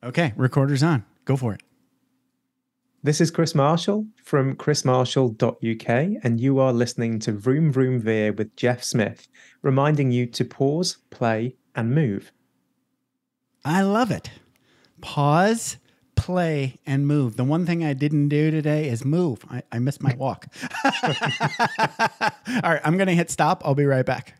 Okay, recorder's on. Go for it. This is Chris Marshall from chrismarshall.uk, and you are listening to Vroom Vroom Veer with Jeff Smith, reminding you to pause, play, and move. I love it. Pause, play, and move. The one thing I didn't do today is move. I missed my walk. All right, I'm going to hit stop. I'll be right back.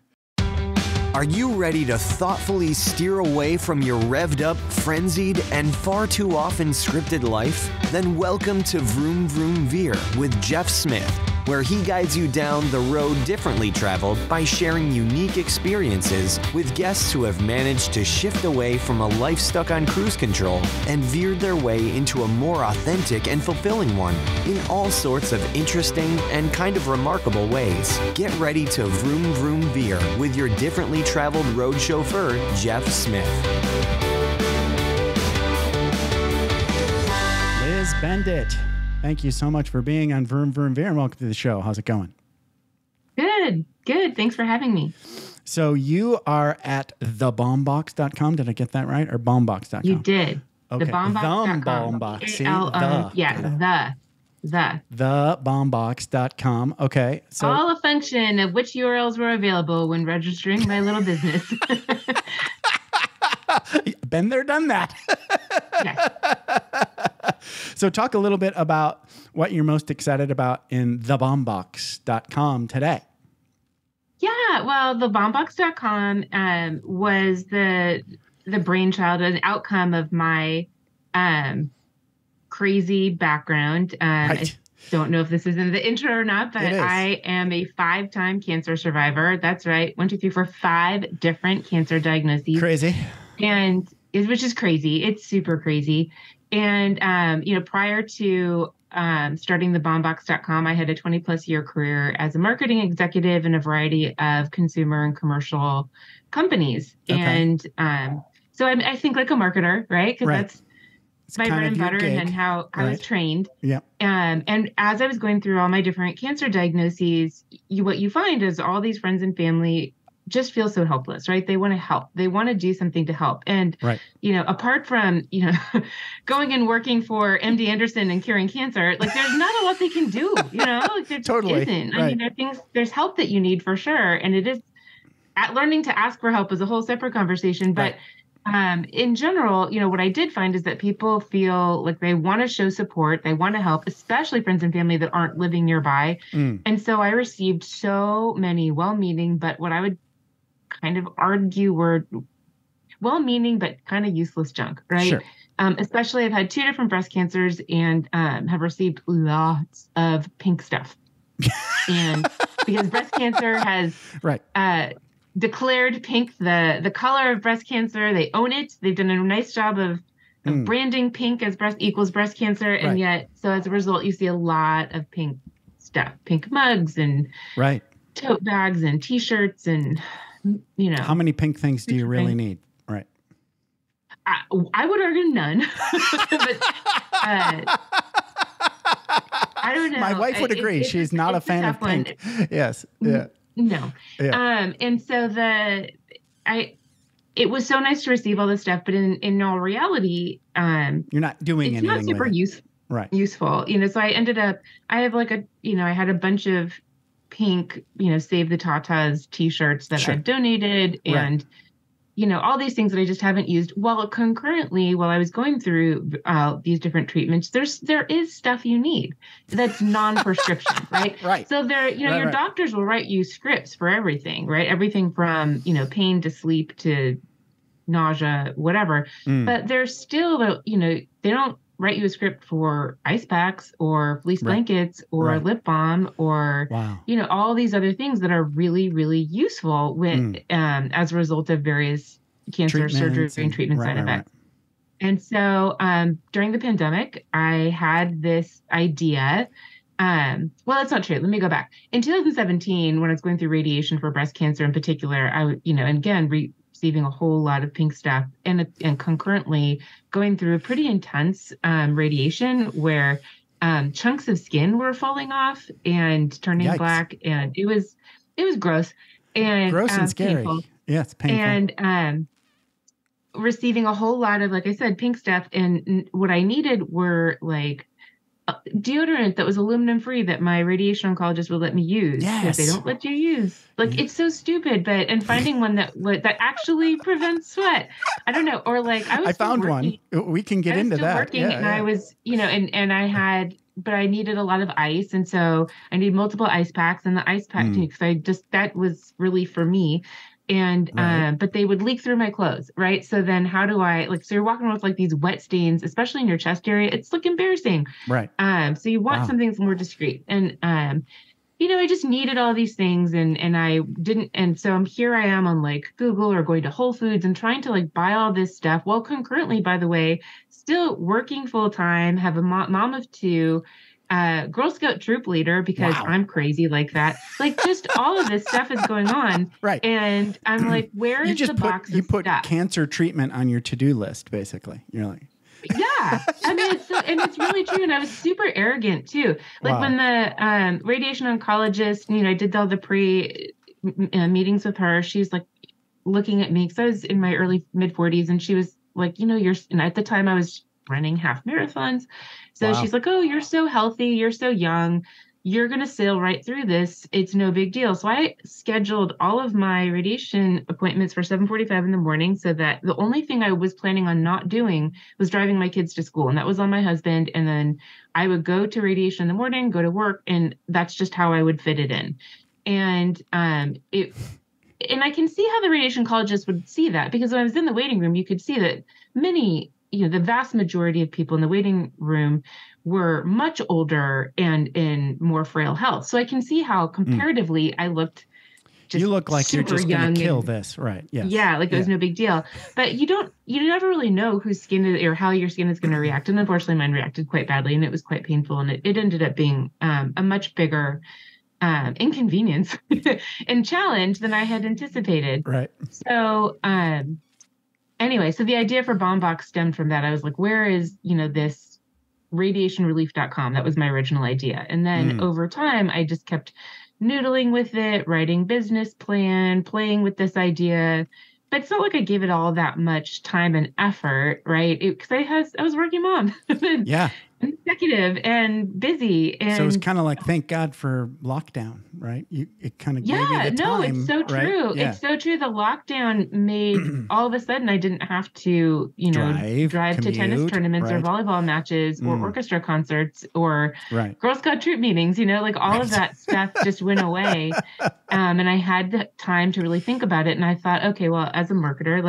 Are you ready to thoughtfully steer away from your revved up, frenzied, and far too often scripted life? Then welcome to Vroom Vroom Veer with Jeff Smith, where he guides you down the road differently traveled by sharing unique experiences with guests who have managed to shift away from a life stuck on cruise control and veered their way into a more authentic and fulfilling one in all sorts of interesting and kind of remarkable ways. Get ready to Vroom Vroom Veer with your differently traveled road chauffeur, Jeff Smith. Liz Benditt, thank you so much for being on Vroom Vroom Veer, and welcome to the show. How's it going? Good, good. Thanks for having me. So you are at thebombbox.com. Did I get that right? Or bombbox.com? You did. Okay. Thebombbox.com. Thebombbox. See? Thebombbox.com. Okay. So all a function of which URLs were available when registering my little business. Been there, done that. Yes. So talk a little bit about what you're most excited about in thebombbox.com today. Yeah, well, thebombbox.com was the brainchild, an outcome of my crazy background. Right. I don't know if this is in the intro or not, but I am a 5-time cancer survivor. That's right. 1, 2, 3, 4, 5 different cancer diagnoses. Crazy. And which is crazy. It's super crazy. And, prior to starting thebombbox.com, I had a 20+ year career as a marketing executive in a variety of consumer and commercial companies. Okay. And so I think like a marketer, right? Because that's my bread and butter and how I was trained. Yeah. And as I was going through all my different cancer diagnoses, what you find is all these friends and family just feel so helpless, right? They want to help. They want to do something to help. And, apart from, going and working for MD Anderson and curing cancer, like there's not a lot they can do, like there totally isn't. Right. I mean, there's help that you need for sure. And it is learning to ask for help is a whole separate conversation. But in general, what I did find is that people feel like they want to show support. They want to help, especially friends and family that aren't living nearby. And so I received so many well-meaning, but what I would kind of argue were well-meaning but kind of useless junk, right? Sure. Especially I've had 2 different breast cancers and have received lots of pink stuff. And because breast cancer has declared pink the color of breast cancer, they own it. They've done a nice job of branding pink as breast equals breast cancer. And yet, so as a result, you see a lot of pink stuff, pink mugs and tote bags and t-shirts and How many pink things do you really need? Right. I would argue none. But I don't know. My wife would agree. She's not a fan of pink. Yes. Yeah. No. Yeah. And so it was so nice to receive all this stuff, but in all reality, you're not doing anything. It's not super useful. So I ended up, I have I had a bunch of pink, Save the Tatas t-shirts that I've donated and, all these things that I just haven't used. While concurrently, while I was going through these different treatments, there is stuff you need that's non-prescription, right? Right. So your doctors will write you scripts for everything, right? Everything from, pain to sleep to nausea, whatever. But there's still, they don't write you a script for ice packs or fleece blankets or lip balm or, all these other things that are really, really useful when, as a result of various cancer surgery and treatment side effects. And so during the pandemic, I had this idea. Well, that's not true. Let me go back. In 2017, when I was going through radiation for breast cancer in particular, I, and again, receiving a whole lot of pink stuff and concurrently going through a pretty intense radiation where chunks of skin were falling off and turning black, and it was gross and scary. painful. Yeah, it's painful. And receiving a whole lot of, like I said, pink stuff. And what I needed were like deodorant that was aluminum free that my radiation oncologist would let me use, because they don't let you use. Like, it's so stupid. But and finding one that actually prevents sweat. I don't know. Or like I found one. We can get into that. Working, and I was, and I had, but I needed a lot of ice, and so I need multiple ice packs, and the ice pack because that was really for me. And but they would leak through my clothes, right? So then how do I, like, so you're walking with like these wet stains, especially in your chest area. It's like embarrassing, right? So you want something that's more discreet. And I just needed all these things, and I didn't. And so here I am on like Google or going to Whole Foods and trying to like buy all this stuff, while concurrently, by the way, still working full time, have a mom of 2, Girl Scout troop leader, because I'm crazy like that. Like, just all of this stuff is going on. Right. And I'm like, where is the box of You put stuff? cancer treatment on your to-do list, basically. You're like, yeah. I mean, it's really true. And I was super arrogant too. Like when the radiation oncologist, I did all the meetings with her, she's like looking at me, because I was in my early mid-40s, and she was like, and at the time I was running half marathons. So she's like, oh, you're so healthy. You're so young. You're going to sail right through this. It's no big deal. So I scheduled all of my radiation appointments for 7:45 in the morning, so that the only thing I was planning on not doing was driving my kids to school. And that was on my husband. And then I would go to radiation in the morning, go to work. And that's just how I would fit it in. And and I can see how the radiation oncologists would see that, because when I was in the waiting room, you could see that the vast majority of people in the waiting room were much older and in more frail health. So I can see how comparatively I looked just you look like you're just going to kill this, right? Yes. Yeah, like it was no big deal. But you never really know whose skin is, or how your skin is going to react. And unfortunately, mine reacted quite badly, and it was quite painful. And it ended up being a much bigger inconvenience and challenge than I had anticipated. Right. So, anyway, so the idea for Bomb Box stemmed from that. I was like, where is, this radiationrelief.com? That was my original idea. And then over time, I just kept noodling with it, writing business plan, playing with this idea. But it's not like I gave it all that much time and effort, right? Because I was a working mom. Yeah. Executive and busy. And so it's kind of like, thank God for lockdown, right? It kind of gave you the time. It's so true. Right? Yeah. It's so true. The lockdown made all of a sudden I didn't have to, drive to tennis tournaments or volleyball matches or orchestra concerts or Girl Scout troop meetings, like all of that stuff just went away. And I had the time to really think about it. And I thought, okay, well, as a marketer,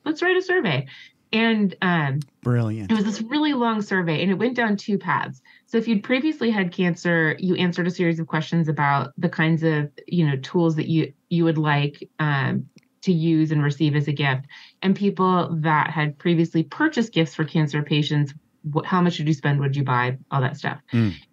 let's write a survey. And brilliant. It was this really long survey, and it went down 2 paths. So if you'd previously had cancer, you answered a series of questions about the kinds of tools that you would like to use and receive as a gift. And people that had previously purchased gifts for cancer patients, how much did you spend? What did you buy? All that stuff.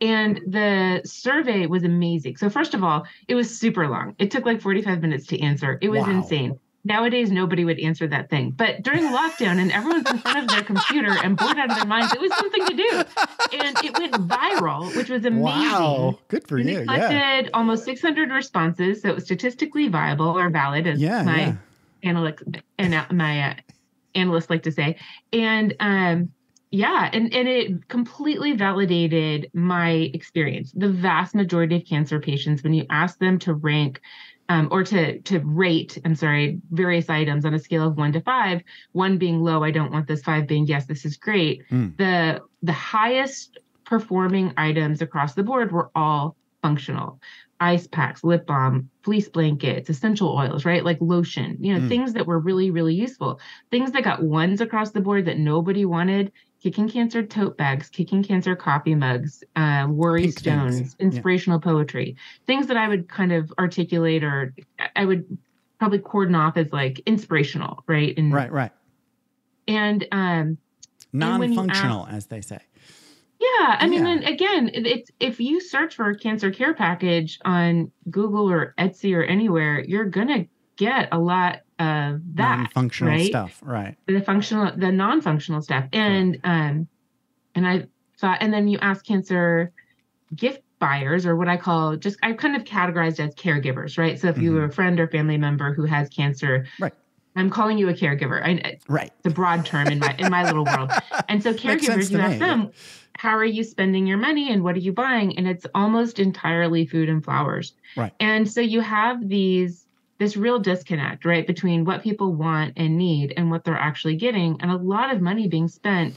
And the survey was amazing. So first of all, it was super long. It took like 45 minutes to answer. It was insane. Nowadays, nobody would answer that thing. But during lockdown and everyone's in front of their computer and bored out of their minds, it was something to do. And it went viral, which was amazing. Wow. Good for you. It collected almost 600 responses. So it was statistically viable or valid, as my analysts like to say. And and it completely validated my experience. The vast majority of cancer patients, when you ask them to rank or to rate, various items on a scale of 1 to 5, 1 being low, I don't want this, 5 being yes, this is great. The highest performing items across the board were all functional. Ice packs, lip balm, fleece blankets, essential oils, right? Like lotion, things that were really, really useful. Things that got 1s across the board that nobody wanted: Kicking Cancer tote bags, Kicking Cancer coffee mugs, worry Pink stones, things. inspirational poetry, things that I would kind of articulate, or I would probably cordon off as like inspirational, right? And, right. And non-functional, as they say. Yeah, I mean, and again, it's if you search for a cancer care package on Google or Etsy or anywhere, you're gonna get a lot of that non-functional stuff, right? The non-functional stuff, and I thought, and then you ask cancer gift buyers, or what I call I kind of categorized as caregivers, right? So if you were a friend or family member who has cancer, I'm calling you a caregiver. Right. It's a broad term in my little world. And so caregivers, you ask them, how are you spending your money and what are you buying? And it's almost entirely food and flowers. Right. And so you have this real disconnect, right, between what people want and need and what they're actually getting, and a lot of money being spent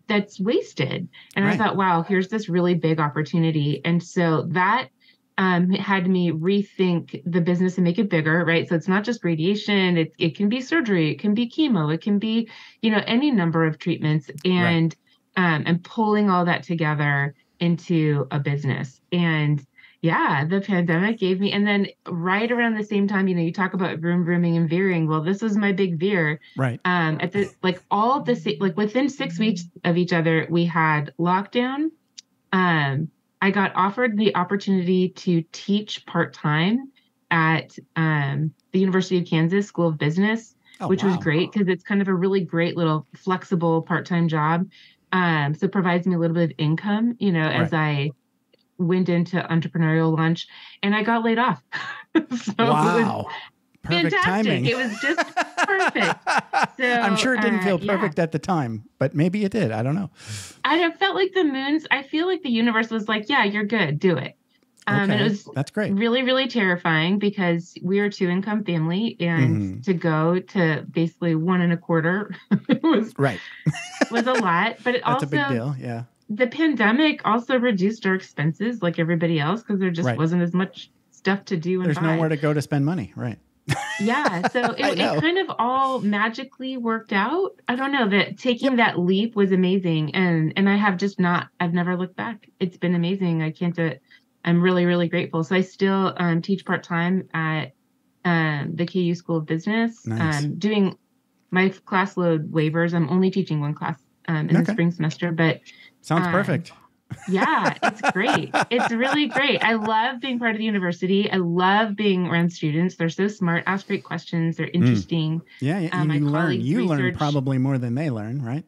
that's wasted. And I thought, wow, here's this really big opportunity. And so that had me rethink the business and make it bigger, right? So it's not just radiation. It can be surgery. It can be chemo. It can be, any number of treatments, and pulling all that together into a business. And yeah, the pandemic gave me, and then right around the same time, you talk about vrooming and veering. Well, this was my big veer. Right. At the within 6 weeks of each other, we had lockdown. I got offered the opportunity to teach part-time at the University of Kansas School of Business, which was great because it's kind of a really great little flexible part-time job. So it provides me a little bit of income, as I went into entrepreneurial lunch, and I got laid off. So wow. Perfect fantastic. Timing. It was just perfect. So, I'm sure it didn't feel perfect at the time, but maybe it did. I don't know. I felt like I feel like the universe was like, yeah, you're good. Do it. And it was That's great. Really, really terrifying because we were a 2-income family, and to go to basically 1.25 was a lot. But it That's also a big deal. Yeah. The pandemic also reduced our expenses like everybody else because there just wasn't as much stuff to do. There's nowhere to go to spend money. Right. Yeah. So it kind of all magically worked out. I don't know, that taking that leap was amazing. And I've never looked back. It's been amazing. I can't do it. I'm really, really grateful. So I still teach part-time at the KU School of Business. Nice. Doing my class load waivers. I'm only teaching one class in the spring semester, but sounds perfect. Yeah, it's great. It's really great. I love being part of the university. I love being around students. They're so smart, ask great questions. They're interesting. Yeah. And you learn probably more than they learn, right?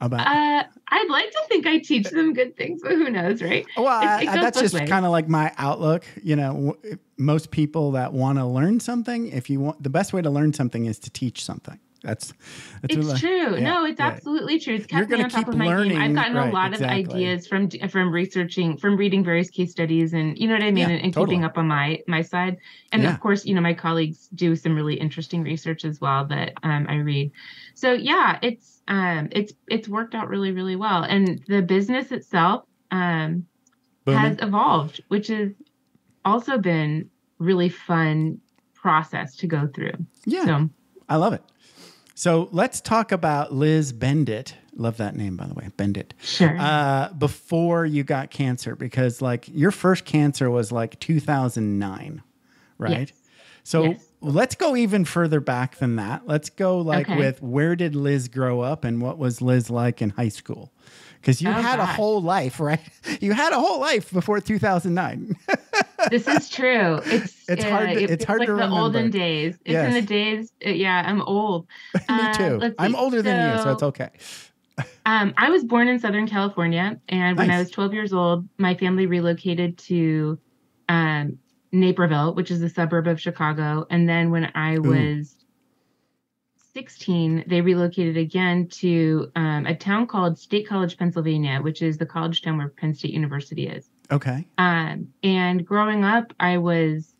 I'd like to think I teach them good things, but who knows, right? Well, that's just kind of like my outlook. Most people that want to learn something, the best way to learn something is to teach something. It's true. No, it's absolutely true. It's kept me on top of my game. I've gotten a lot of ideas from researching, from reading various case studies, and you know what I mean, and keeping up on my side. And of course, my colleagues do some really interesting research as well that I read. So yeah, it's worked out really, really well. And the business itself has evolved, which has also been really fun process to go through. Yeah, so, I love it. So let's talk about Liz Benditt. Love that name, by the way, Benditt. Sure. Before you got cancer, because your first cancer was 2009, right? Yes. So let's go even further back than that. Let's go with where did Liz grow up and what was Liz like in high school? Because you had a whole life, right? You had a whole life before 2009. This is true. It's hard. It's hard to remember. The olden days. It's in the days. I'm old. Me too. I'm older than you, so it's okay. I was born in Southern California, and when I was 12 years old, my family relocated to Naperville, which is a suburb of Chicago. And then when I was 16, they relocated again to a town called State College, Pennsylvania, which is the college town where Penn State University is. Okay. And growing up, I was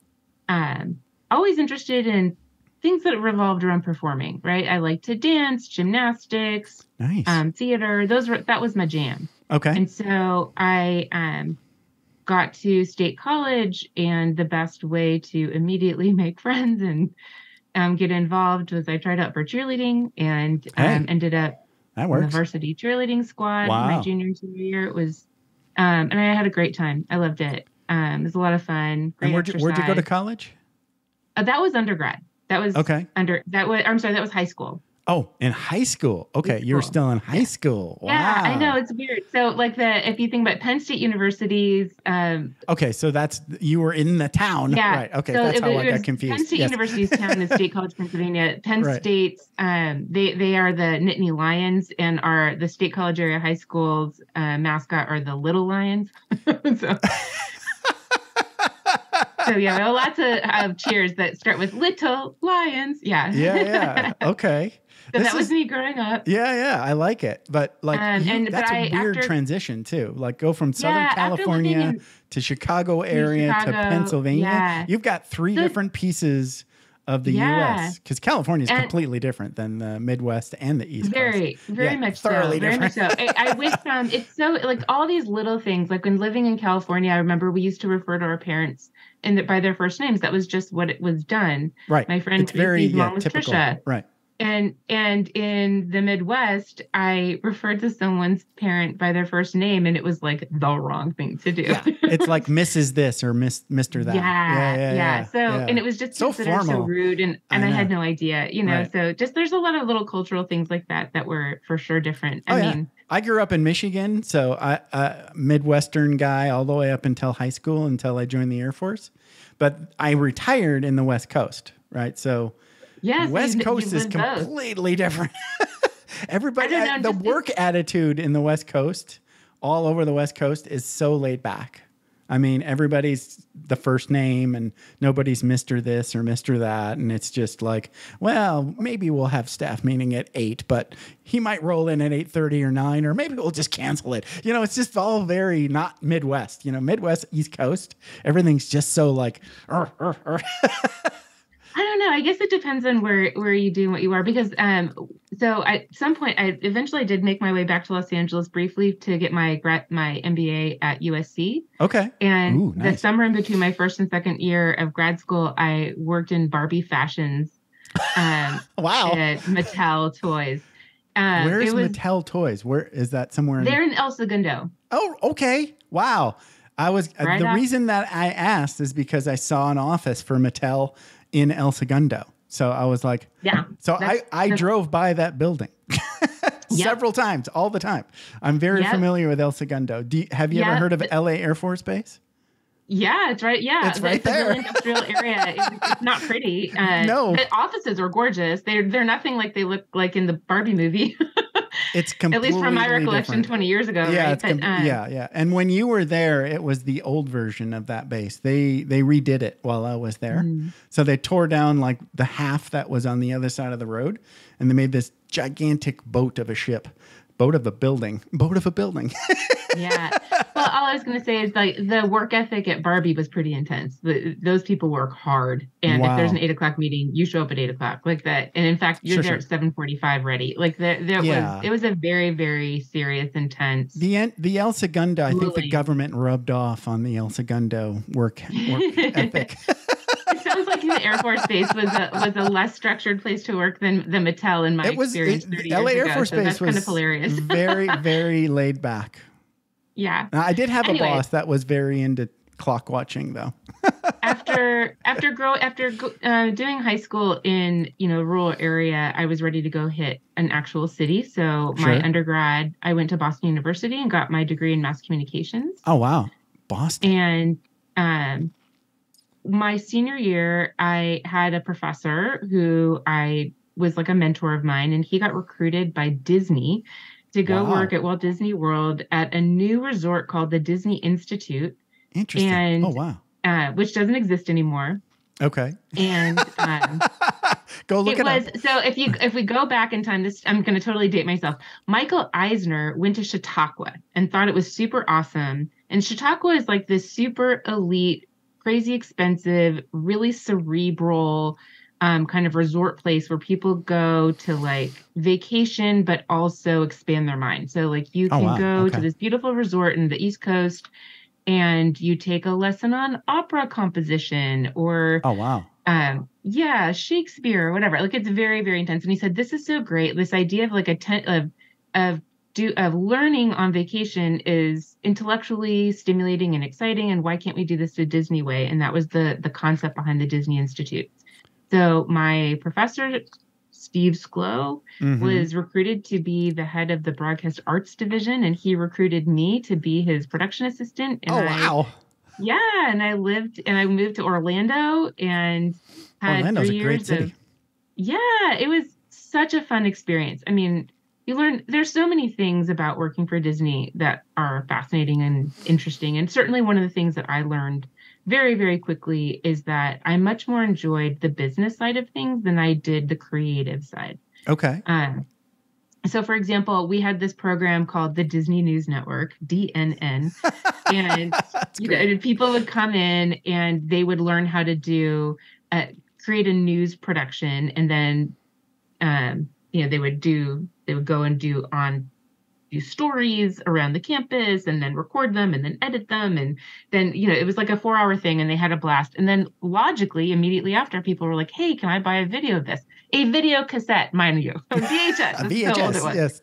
always interested in things that revolved around performing, right? I liked to dance, gymnastics, theater. That was my jam. Okay. And so I got to State College, and the best way to immediately make friends and get involved was I tried out for cheerleading and ended up in the varsity cheerleading squad my junior and senior year. It was, and I had a great time. I loved it. It was a lot of fun. Great and where'd you go to college? That was undergrad. That was that was high school. Oh, in high school. Okay, you were still in high school. Wow. Yeah, I know, it's weird. So if you think about Penn State universities. Okay, so you were in the town. Yeah. Right. Okay, so that's how I got confused. Penn State University's town is State College, Pennsylvania. Penn State's, they are the Nittany Lions, and the State College area high school's mascot are the Little Lions. So. So yeah, there are lots of cheers that start with little lions. Yeah. Yeah. Okay. So that was me growing up. Yeah. I like it. But like, that's a weird transition too. Like go from Southern California to Chicago area to Pennsylvania. Yeah. You've got three different pieces of the U.S. because California is completely different than the Midwest and the East Coast. Very much so. Thoroughly Very much different. so. I wish it's so like all these little things. Like when living in California, I remember we used to refer to our parents by their first names. That was just what it was done. Right. My friend Tracy's mom was typical. Trisha. Right. And in the Midwest, I referred to someone's parent by their first name, and it was like the wrong thing to do. Yeah. It's like Mrs. this or Mr. that. Yeah. So, and it was just so considered formal. so rude, and I had no idea, Right. So just there's a lot of little cultural things like that were for sure different. I mean, I grew up in Michigan, so I Midwestern guy all the way up until high school, until I joined the Air Force. But I retired in the West Coast, right? So West Coast is completely different. Everybody, the work attitude in the West Coast, all over the West Coast, is so laid back. I mean, everybody's the first name and nobody's Mr. this or Mr. that. And it's just like, well, maybe we'll have staff meeting at 8, but he might roll in at 8:30 or 9, or maybe we'll just cancel it. It's just all very not Midwest, Midwest, East Coast. Everything's just so like, I don't know. I guess it depends on where you do what you are, because so at some point I eventually did make my way back to Los Angeles briefly to get my MBA at USC. Okay. And the summer in between my first and second year of grad school, I worked in Barbie fashions. Wow. At Mattel Toys. Where's Mattel Toys? Where is that? Somewhere? They're in El Segundo. Oh, okay. Wow. The reason that I asked is because I saw an office for Mattel in El Segundo. So I was like, So I drove by that building several times, all the time. I'm very familiar with El Segundo. Have you ever heard of LA Air Force Base? Yeah, it's right. Yeah, it's right there. It's a industrial area. It's not pretty. No, the offices are gorgeous. They're nothing like they look like in the Barbie movie. It's completely at least from my recollection different. 20 years ago. Yeah, right? Yeah. And when you were there, it was the old version of that base. They redid it while I was there. So they tore down like the half that was on the other side of the road, and they made this gigantic boat of a building. Yeah. Well, all I was going to say is like the work ethic at Barbie was pretty intense. Those people work hard. And if there's an 8:00 meeting, you show up at 8:00 like that. And in fact, you're there at 7:45 ready. Like it was a very, very serious, intense. The El Segundo, I think the government rubbed off on the El Segundo work ethic. It sounds like the Air Force Base was a less structured place to work than the Mattel in my experience. 30 LA years Air ago, Force so Base that's was kind of hilarious. very, very laid back. Yeah. I did have a boss that was very into clock watching, though. after doing high school in rural area, I was ready to go hit an actual city. So my undergrad, I went to Boston University and got my degree in mass communications. Oh wow, Boston! And my senior year, I had a professor who I was like a mentor of mine, and he got recruited by Disney to go work at Walt Disney World at a new resort called the Disney Institute. Interesting. And, oh, wow. Which doesn't exist anymore. Okay. And go look it up. So if we go back in time, I'm going to totally date myself. Michael Eisner went to Chautauqua and thought it was super awesome. And Chautauqua is like this super elite, crazy expensive, really cerebral kind of resort place where people go to like vacation, but also expand their mind. So like you can go to this beautiful resort in the East Coast and you take a lesson on opera composition or Shakespeare or whatever. Like it's very, very intense. And he said, this is so great. This idea of like of learning on vacation is intellectually stimulating and exciting. And why can't we do this the Disney way? And that was the concept behind the Disney Institute. So my professor, Steve Sklow, was recruited to be the head of the broadcast arts division, and he recruited me to be his production assistant. And and I moved to Orlando and had Orlando's 3 years a great city. It was such a fun experience. I mean, you learn there's so many things about working for Disney that are fascinating and interesting. And certainly one of the things that I learned very, very quickly is that I much more enjoyed the business side of things than I did the creative side. Okay. So, for example, we had this program called the Disney News Network, DNN, and people would come in and they would learn how to create a news production, and then they would go and do stories around the campus, and then record them, and then edit them, and then it was like a 4-hour thing, and they had a blast. And then logically, immediately after, people were like, "Hey, can I buy a video of this?" A video cassette, mind you, a VHS. A VHS, yes.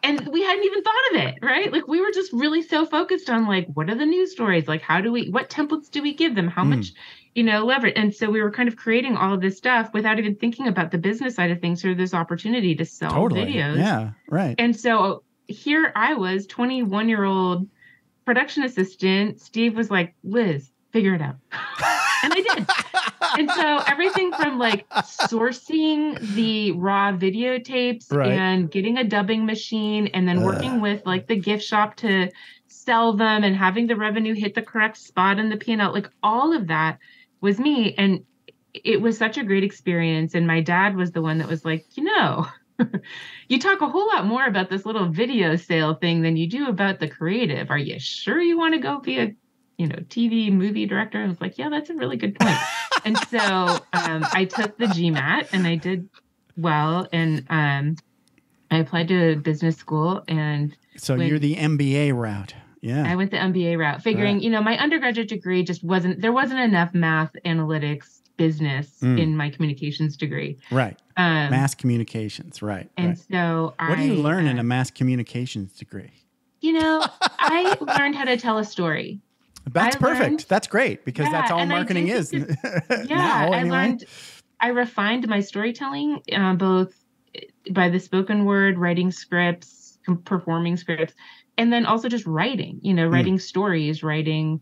And we hadn't even thought of it, right? Like, we were just really so focused on, like, what are the news stories? Like, what templates do we give them? How much, leverage? And so we were kind of creating all of this stuff without even thinking about the business side of things, or this opportunity to sell videos. Yeah, right. And so here I was, 21-year-old production assistant. Steve was like, "Liz, figure it out." And I did. And so everything from like sourcing the raw videotapes and getting a dubbing machine, and then working with like the gift shop to sell them, and having the revenue hit the correct spot in the P&L, like all of that was me. And it was such a great experience. And my dad was the one that was like, you talk a whole lot more about this little video sale thing than you do about the creative. Are you sure you want to go be a TV movie director? I was like, yeah, that's a really good point. And so I took the GMAT, and I did well. And I applied to business school. And so you're the MBA route. Yeah. I went the MBA route, figuring, my undergraduate degree there wasn't enough math, analytics, business in my communications degree. Right. Mass communications. Right. And so what do you learn in a mass communications degree? I learned how to tell a story. That's perfect. That's great, because that's all marketing is. Now, anyway. I refined my storytelling, both by the spoken word, writing scripts, performing scripts, and then also just writing, writing stories, writing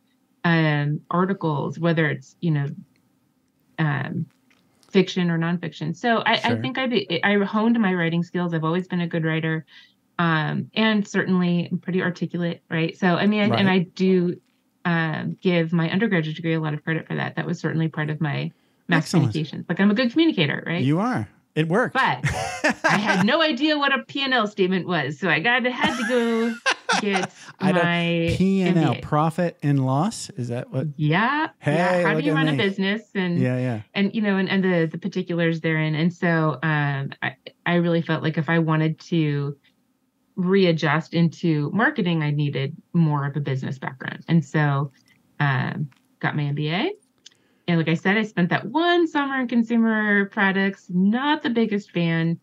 articles, whether it's, fiction or nonfiction. So I think I honed my writing skills. I've always been a good writer, and certainly I'm pretty articulate, right? So, and I do give my undergraduate degree a lot of credit for that. That was certainly part of my mass communications. Like, I'm a good communicator, right? You are. It worked. But I had no idea what a P&L statement was. So I had to go get my P&L, MBA. profit and loss. Is that what? Yeah. Hey, how do you run a business? And and the particulars therein. And so I really felt like if I wanted to readjust into marketing, I needed more of a business background. And so got my MBA. And like I said, I spent that one summer in consumer products, not the biggest fan.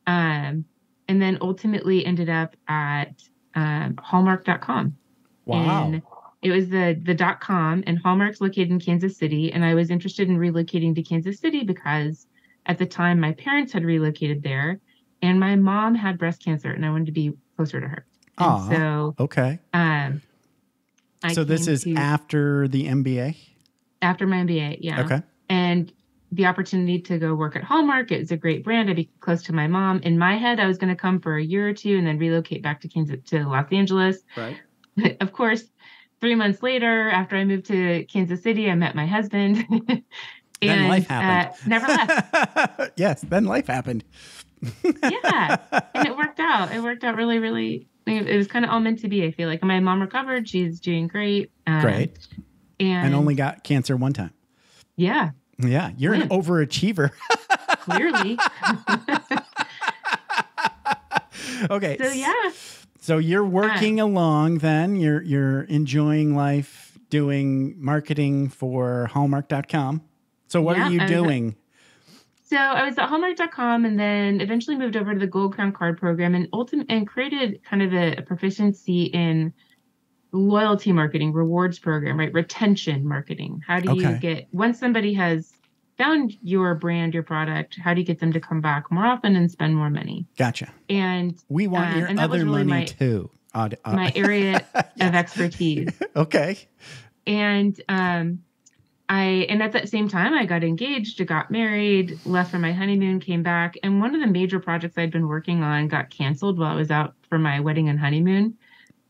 And then ultimately ended up at Hallmark.com. Wow. And it was the .com, and Hallmark's located in Kansas City. And I was interested in relocating to Kansas City because at the time my parents had relocated there, and my mom had breast cancer, and I wanted to be closer to her. Oh, so okay. So this is after the MBA? After my MBA, yeah. Okay. And the opportunity to go work at Hallmark, it was a great brand. I'd be close to my mom. In my head, I was going to come for a year or two and then relocate back to Los Angeles. Right. Of course, 3 months later, after I moved to Kansas City, I met my husband. Then life happened. Never left. Yes, then life happened. Yeah. And it worked out. It worked out really, really. It was kind of all meant to be, I feel like. And my mom recovered. She's doing great. Great. And only got cancer one time. Yeah. Yeah. You're an overachiever. Clearly. Okay. So, yeah. So you're working along then. You're enjoying life doing marketing for Hallmark.com. So what are you doing? So I was at Hallmark.com, and then eventually moved over to the Gold Crown Card program, and created kind of a proficiency in loyalty marketing, rewards program, right? Retention marketing. How do you get, once somebody has found your brand, your product, how do you get them to come back more often and spend more money? Gotcha. And we want your other really money too. My area of expertise. Okay. And and at that same time, I got engaged, I got married, left for my honeymoon, came back. And one of the major projects I'd been working on got canceled while I was out for my wedding and honeymoon.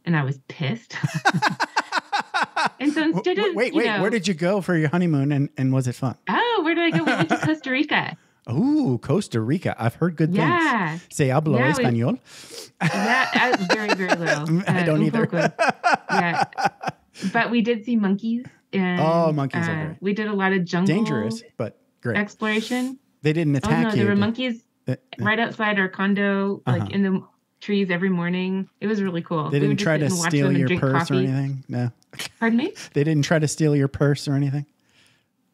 And I was pissed. And so instead of wait, where did you go for your honeymoon and was it fun? Oh, where did I go? We went to Costa Rica. Oh, Costa Rica. I've heard good things. Se hablo español? Very, very little. I don't either. Yeah. But we did see monkeys. And, monkeys are great. We did a lot of jungle. Dangerous, but great. Exploration. They didn't attack you. There were monkeys right outside our condo, like in the trees every morning. It was really cool. They didn't try to steal your purse or anything? No. Pardon me? They didn't try to steal your purse or anything?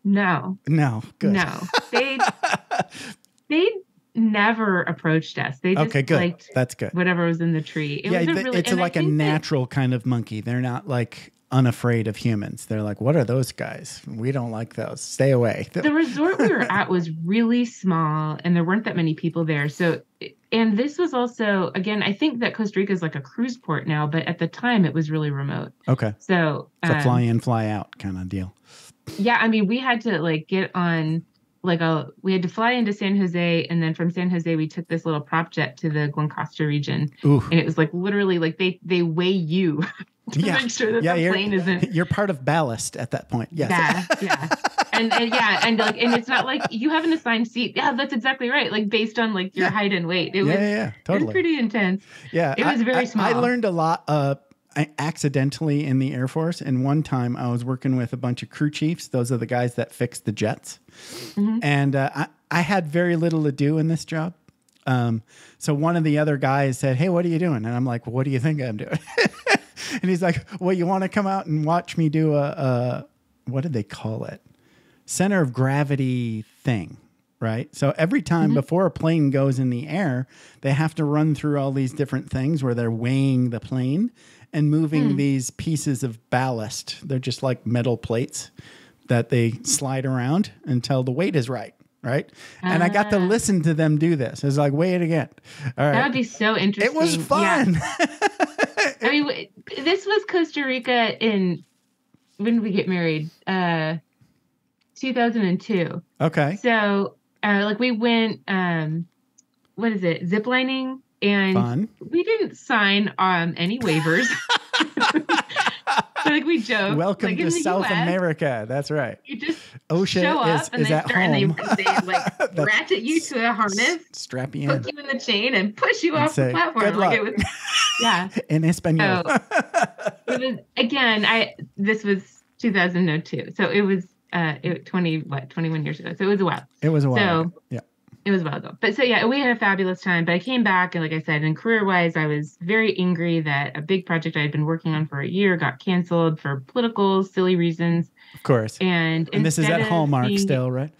No. No. Good. No. They never approached us. They just liked That's good. Whatever was in the tree. It's like a natural kind of monkey. They're not like unafraid of humans. They're like, what are those guys? We don't like those. Stay away. The resort we were at was really small and there weren't that many people there. So, and this was also, again, I think that Costa Rica is like a cruise port now, but at the time it was really remote. Okay. So fly in, fly out kind of deal. Yeah. I mean, we had to like get on we had to fly into San Jose, and then from San Jose we took this little prop jet to the Guanacaste region. Ooh. And it was like literally like they weigh you to make sure that the plane isn't. You're part of ballast at that point. Yes. Yeah. And it's not like you have an assigned seat. Yeah, that's exactly right. Like based on like your height and weight. It was totally. It was pretty intense. Yeah. It was very small. I learned a lot accidentally in the Air Force. And one time I was working with a bunch of crew chiefs. Those are the guys that fix the jets. Mm-hmm. And I had very little to do in this job. So one of the other guys said, hey, what are you doing? And I'm like, well, what do you think I'm doing? And he's like, well, you want to come out and watch me do a what did they call it? Center of gravity thing. Right. So every time before a plane goes in the air, they have to run through all these different things where they're weighing the plane and moving these pieces of ballast. They're just like metal plates that they slide around until the weight is right. Right. And I got to listen to them do this. It's like, weigh it again. All right. That would be so interesting. It was fun. Yeah. I mean, this was Costa Rica when did we get married? 2002. Okay. So we went, ziplining, and fun. We didn't sign any waivers. So we joke. Welcome to South America. That's right. You just OSHA show up and is at home. And they ratchet you to a harness, strap you hook you in the chain, and push you off the platform. Good luck. It was, in Espanol. So, it was again. This was 2002, so it was 21 years ago. So it was a while. It was a while. So yeah. It was a while ago. But so, yeah, we had a fabulous time. But I came back, and like I said, and career-wise, I was very angry that a big project I had been working on for a year got canceled for political, silly reasons. Of course. And this is at Hallmark still, right?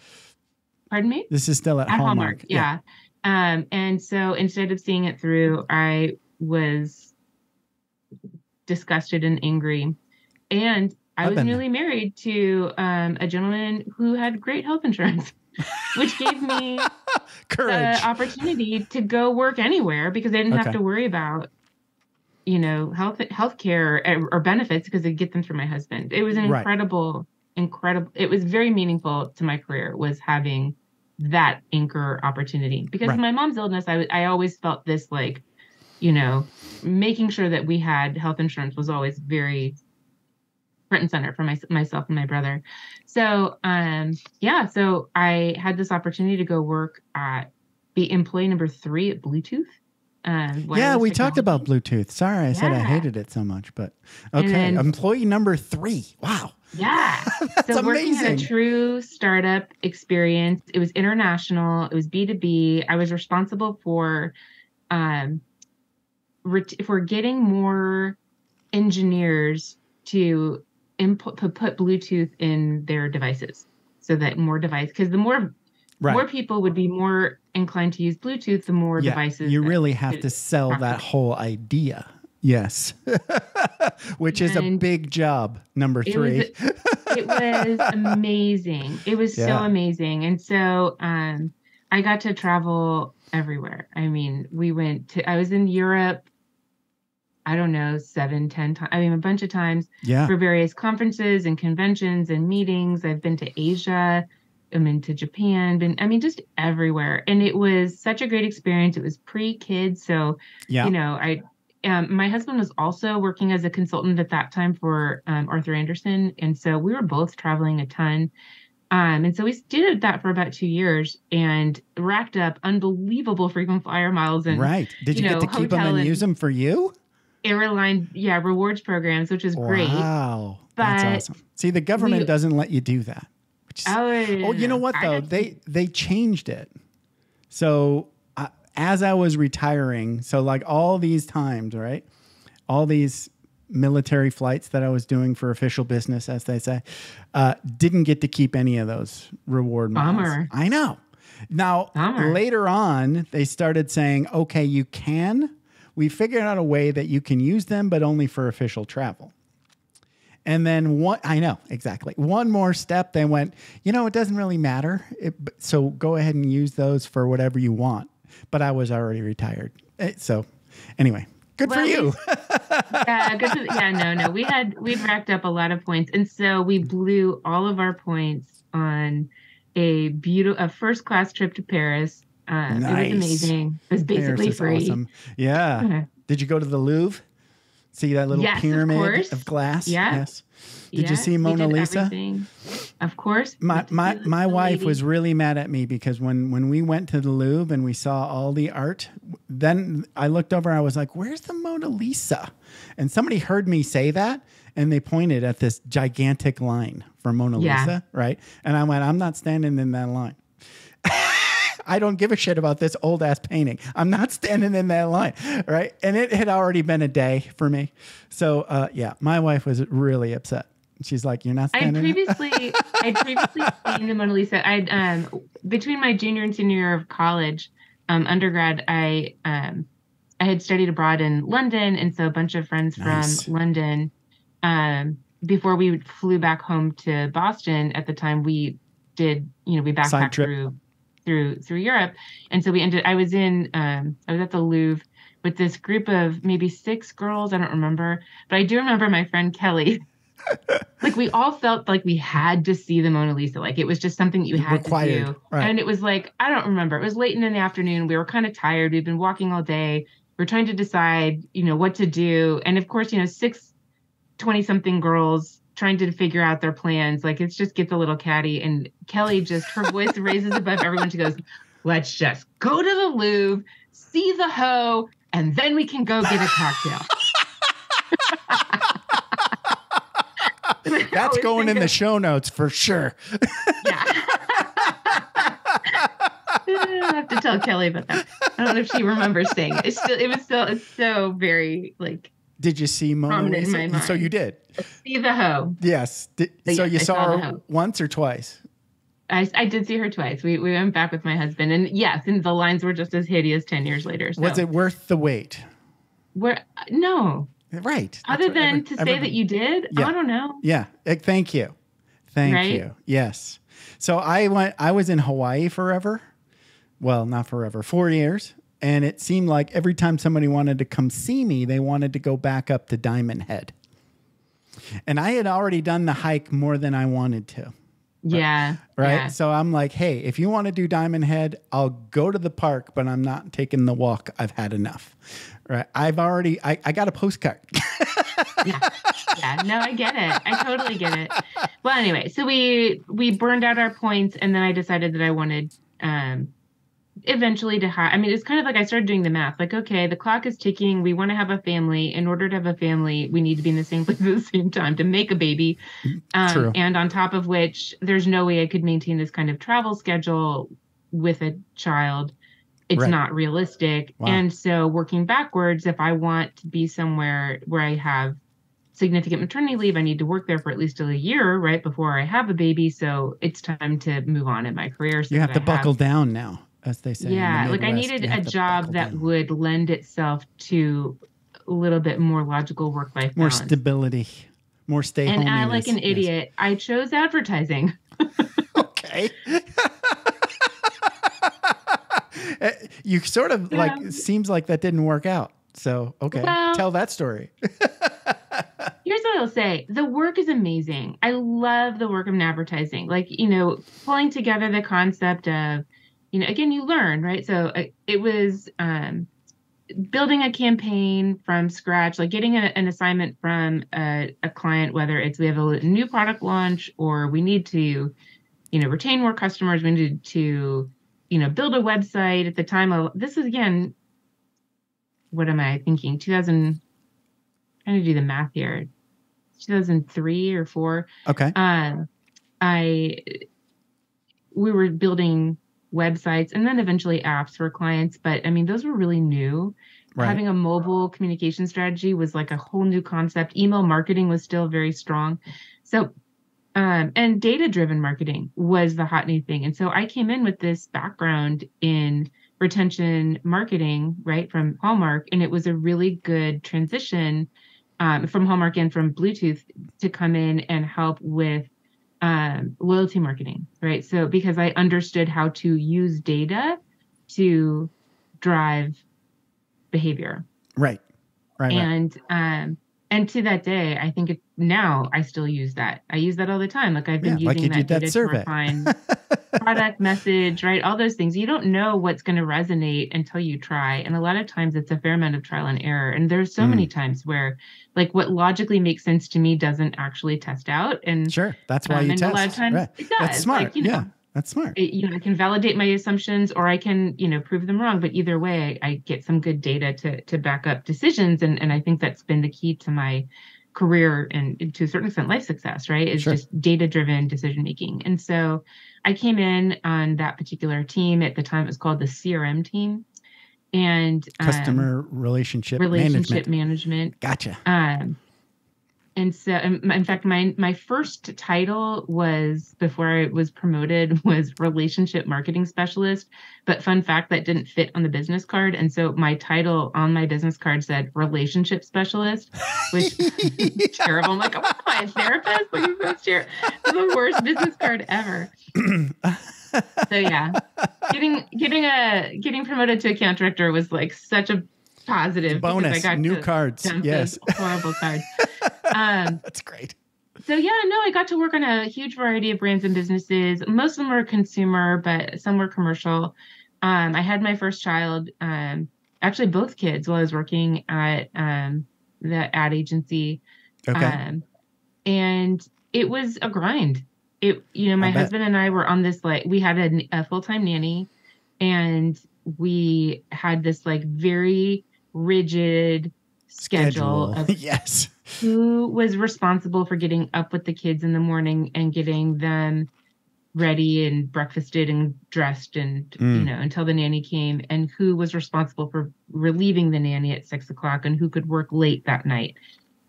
Pardon me? This is still at Hallmark. Yeah. And so instead of seeing it through, I was disgusted and angry. And I was newly married to a gentleman who had great health insurance. Which gave me the opportunity to go work anywhere because I didn't have to worry about, health care or benefits because I'd get them through my husband. It was an incredible. It was very meaningful to my career was having that anchor opportunity because of my mom's illness. I always felt this making sure that we had health insurance was always very front and center for myself and my brother. So, so I had this opportunity to go work be employee number 3 at Bluetooth. We talked about Bluetooth. Sorry, I said I hated it so much, but okay. Employee number 3. Wow. Yeah. That's so working amazing. at a true startup experience. It was international. It was B2B. I was responsible for getting more engineers to put Bluetooth in their devices so that because the more people would be more inclined to use Bluetooth, the more devices. You really have to sell that whole idea. Yes. Which is a big job, number 3. It was amazing. It was so amazing. And so I got to travel everywhere. I mean, I was in Europe, I don't know, 7, 10 times. I mean, a bunch of times for various conferences and conventions and meetings. I've been to Asia. I'm into Japan. Just everywhere. And it was such a great experience. It was pre-kids. So, my husband was also working as a consultant at that time for Arthur Andersen. And so we were both traveling a ton. And so we did that for about 2 years and racked up unbelievable frequent flyer miles. And right. Did you get to keep them and use them for you? Airline, rewards programs, which is great. Wow. That's awesome. See, the government doesn't let you do that. Which is, you know what, though? They changed it. So as I was retiring, so like all these times, right? All these military flights that I was doing for official business, as they say, didn't get to keep any of those reward miles. Bummer. I know. Now, later on, they started saying, okay, you can. We figured out a way that you can use them, but only for official travel. And then I know, exactly. One more step, they went, it doesn't really matter. So go ahead and use those for whatever you want. But I was already retired. So anyway, good for you. No. We'd racked up a lot of points. And so we blew all of our points on a first class trip to Paris. Nice. It was amazing. It was basically free. Awesome. Yeah. Did you go to the Louvre? See that little pyramid of glass? Yeah. Yes. Did you see Mona Lisa? Everything. Of course. My wife was really mad at me because when we went to the Louvre and we saw all the art, then I looked over and I was like, where's the Mona Lisa? And somebody heard me say that and they pointed at this gigantic line for Mona Lisa, right? And I went, I'm not standing in that line. I don't give a shit about this old ass painting. I'm not standing in that line, right? And it had already been a day for me. So my wife was really upset. She's like, "You're not standing." I'd previously seen the Mona Lisa. Between my junior and senior year of college, undergrad, I had studied abroad in London, and so a bunch of friends from London. Before we flew back home to Boston, at the time we did, we backpacked through Europe, and so I was at the Louvre with this group of maybe 6 girls. I don't remember, but I do remember my friend Kelly. Like we all felt like we had to see the Mona Lisa. Like it was just something you had to do. Right. And it was like, I don't remember. It was late in the afternoon. We were kind of tired. We'd been walking all day. We're trying to decide, what to do. And of course, 6 20-something girls trying to figure out their plans. Like it just gets a little catty. And Kelly her voice raises above everyone. She goes, let's just go to the Louvre, see the hoe, and then we can go get a cocktail. That's going in the show notes for sure. Yeah. I have to tell Kelly about that. I don't know if she remembers saying it. It's so very like. Did you see Mona Lisa? So you did. See the hoe. Yes. So you saw her once or twice? I did see her twice. We went back with my husband, and yes, and the lines were just as hideous 10 years later. So. Was it worth the wait? No. Right. Other than to say that you did, I don't know. Yeah. Thank you. Thank you. Yes. So I was in Hawaii forever. Well, not forever, 4 years. And it seemed like every time somebody wanted to come see me, they wanted to go back up to Diamond Head. And I had already done the hike more than I wanted to. Yeah. Right. Yeah. So I'm like, hey, if you want to do Diamond Head, I'll go to the park, but I'm not taking the walk. I've had enough. Right. I got a postcard. Yeah. No, I get it. I totally get it. Well, anyway, so we burned out our points, and then I decided that I wanted eventually to hire. I mean, it's kind of like I started doing the math. Like, okay, the clock is ticking. We want to have a family. In order to have a family, we need to be in the same place at the same time to make a baby. True. And on top of which, there's no way I could maintain this kind of travel schedule with a child. It's not realistic. Wow. And so working backwards, if I want to be somewhere where I have significant maternity leave, I need to work there for at least a year, right, before I have a baby. So it's time to move on in my career. So you have to buckle down now, as they say. Yeah, like I needed a job that would lend itself to a little bit more logical work-life balance. More stability, more stay-hominess. And I, like an idiot, I chose advertising. Okay. You sort of it seems like that didn't work out. So, okay, tell that story. Here's what I'll say. The work is amazing. I love the work of advertising. Like, pulling together the concept of, again, you learn, right? So it was building a campaign from scratch, like getting an assignment from a client, whether it's we have a new product launch or we need to, retain more customers, we need to, build a website at the time. This is, again, what am I thinking? 2000, trying to do the math here. 2003 or 4. Okay. We were building websites and then eventually apps for clients. But I mean, those were really new. Right. Having a mobile communication strategy was like a whole new concept. Email marketing was still very strong. So, and data-driven marketing was the hot new thing. And so I came in with this background in retention marketing, right, from Hallmark. And it was a really good transition from Hallmark and from Bluetooth to come in and help with loyalty marketing, right? So because I understood how to use data to drive behavior. Right. And to that day, I think now I still use that. I use that all the time. Like I've been using that data to refine product message, right? All those things. You don't know what's going to resonate until you try. And a lot of times it's a fair amount of trial and error. And there's so many times where like what logically makes sense to me doesn't actually test out. And sure, that's why you test. A lot of times it does. That's smart. Like, you know, that's smart. I can validate my assumptions or I can, prove them wrong. But either way, I get some good data to back up decisions. And I think that's been the key to my career and to a certain extent life success, right? Is just data-driven decision-making. And so I came in on that particular team. At the time, it was called the CRM team. And customer relationship management. Gotcha. And so, in fact, my first title was, before I was promoted, was relationship marketing specialist. But fun fact, that didn't fit on the business card. And so my title on my business card said relationship specialist, which is terrible. I'm like, oh, am I a therapist? Like, that's the worst business card ever. So yeah, getting promoted to account director was like such a positive bonus. I got new cards. Yes, horrible cards. That's great. So yeah, no, I got to work on a huge variety of brands and businesses. Most of them were consumer, but some were commercial. I had my first child, actually both kids, while I was working at the ad agency. Okay. And it was a grind. My husband and I were on this, like, we had a full-time nanny, and we had this like very rigid schedule of yes, who was responsible for getting up with the kids in the morning and getting them ready and breakfasted and dressed and until the nanny came, and who was responsible for relieving the nanny at 6 o'clock, and who could work late that night,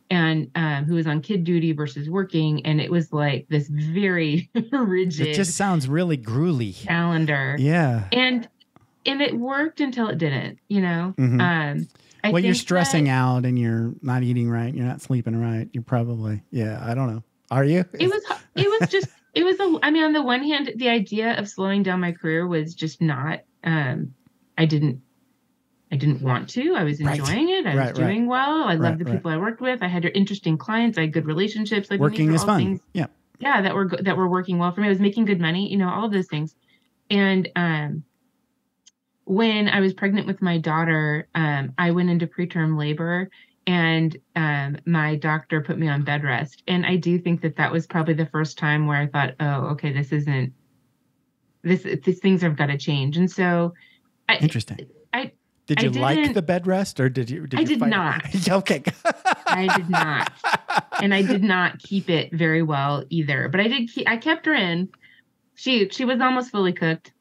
and who was on kid duty versus working. And it was like this very rigid, it just sounds really gruely calendar. Yeah. And it worked until it didn't, Well, you're stressing out and you're not eating right. You're not sleeping right. You're probably, I don't know. Are you? On the one hand, the idea of slowing down my career was just not, I didn't want to. I was enjoying it. I was doing well. I loved the people I worked with. I had interesting clients. I had good relationships. Like, working is fun. Things, yeah, that were working well for me. I was making good money. All of those things. And when I was pregnant with my daughter, I went into preterm labor, and my doctor put me on bed rest. And I do think that was probably the first time where I thought, oh, okay, these things have got to change. And so, interesting. Did you like the bed rest, or did you? I did not. Okay. I did not, and I did not keep it very well either. But I kept her in. She was almost fully cooked.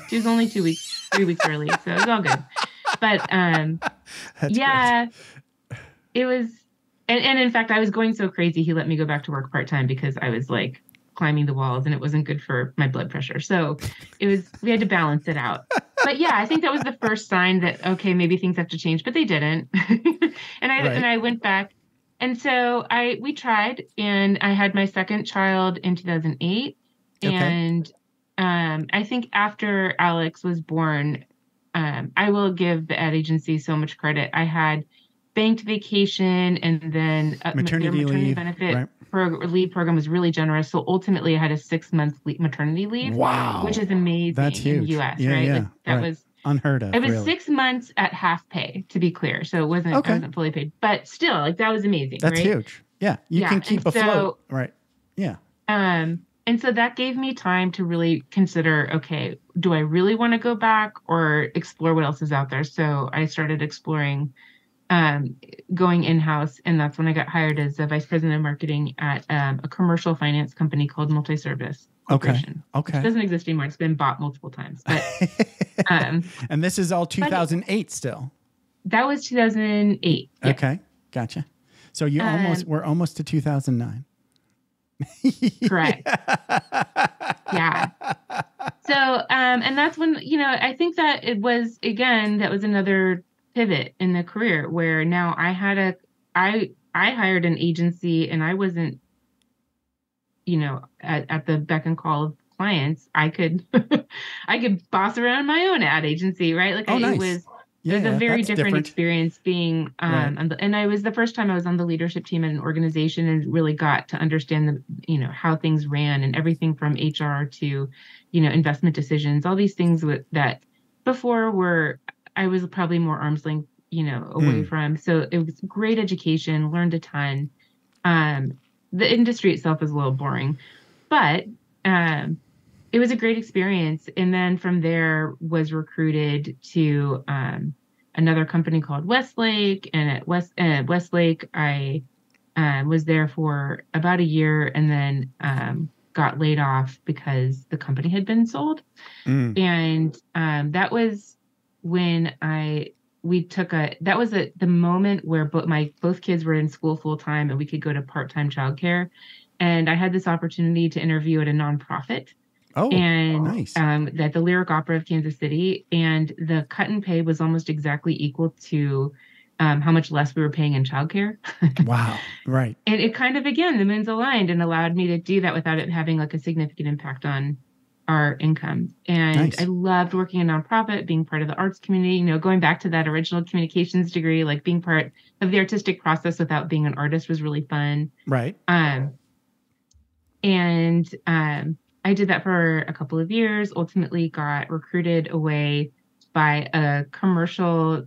She was only 3 weeks early, so it was all good. But great. It was, and in fact, I was going so crazy, he let me go back to work part-time because I was like climbing the walls, and it wasn't good for my blood pressure. So we had to balance it out. But yeah, I think that was the first sign that, okay, maybe things have to change, but they didn't. And I went back. And so we tried, and I had my second child in 2008. Okay. And I think after Alex was born, I will give the ad agency so much credit. I had banked vacation, and then maternity leave benefit leave program was really generous. So ultimately, I had a 6-month maternity leave. Wow, which is amazing. That's huge. In the U.S. Yeah, right? Yeah, like, that was Unheard of. It was really. 6 months at half pay, to be clear. So I wasn't fully paid, but still, like, that was amazing. That's right? huge. Yeah. You can keep afloat. Right. Yeah. And so that gave me time to really consider, okay, do I really want to go back or explore what else is out there? So I started exploring going in-house, and that's when I got hired as a vice president of marketing at a commercial finance company called Multi-Service Corporation. Okay. Which doesn't exist anymore. It's been bought multiple times. But and this is all 2008 still. That was 2008. Yeah. Okay, gotcha. So we're almost to 2009. Correct. Yeah. So, and that's when, I think that it was, again, that was another pivot in the career where now I hired an agency, and I wasn't, at the beck and call of clients. I could boss around my own ad agency, right? Like nice. It was a very different experience being, and I was the first time I was on the leadership team at an organization and really got to understand how things ran, and everything from HR to, investment decisions, all these things that before I was probably more arm's length, away from. So it was great education, learned a ton. The industry itself is a little boring, but it was a great experience. And then from there was recruited to another company called Westlake. And at Westlake, I was there for about a year, and then got laid off because the company had been sold. And that was when that was the moment where both kids were in school full time, and we could go to part-time childcare. And I had this opportunity to interview at a nonprofit. Oh, nice. At the Lyric Opera of Kansas City. And the cut and pay was almost exactly equal to how much less we were paying in childcare. Wow. Right. And it kind of, again, the moons aligned and allowed me to do that without it having like a significant impact on our income. And nice. I loved working in a nonprofit, being part of the arts community, going back to that original communications degree, like being part of the artistic process without being an artist was really fun. Right. I did that for a couple of years, ultimately got recruited away by a commercial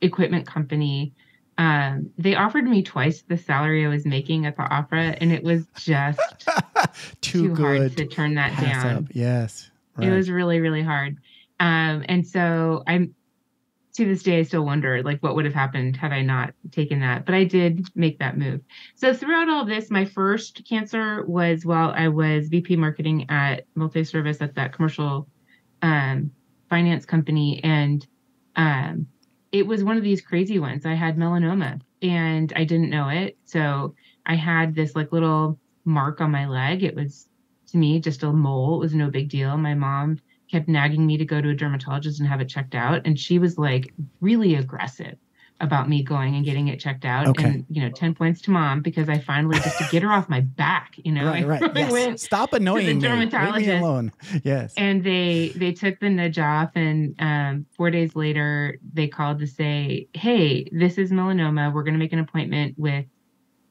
equipment company. They offered me twice the salary I was making at the opera, and it was just too hard to turn that down. Up. Yes. Right. It was really, really hard. And so to this day, I still wonder, like, what would have happened had I not taken that. But I did make that move. So throughout all this, my first cancer was while I was VP marketing at Multi-Service at that commercial finance company. And it was one of these crazy ones. I had melanoma, and I didn't know it. So I had this like little mark on my leg. It was, to me, just a mole. It was no big deal. My mom kept nagging me to go to a dermatologist and have it checked out. And she was like really aggressive about me going and getting it checked out. Okay. And, 10 points to mom, because I finally, just to get her off my back, Right. Yes. went Stop annoying to the me. dermatologist. Leave me alone. Yes. And they took the nudge off, and 4 days later they called to say, hey, this is melanoma. We're going to make an appointment with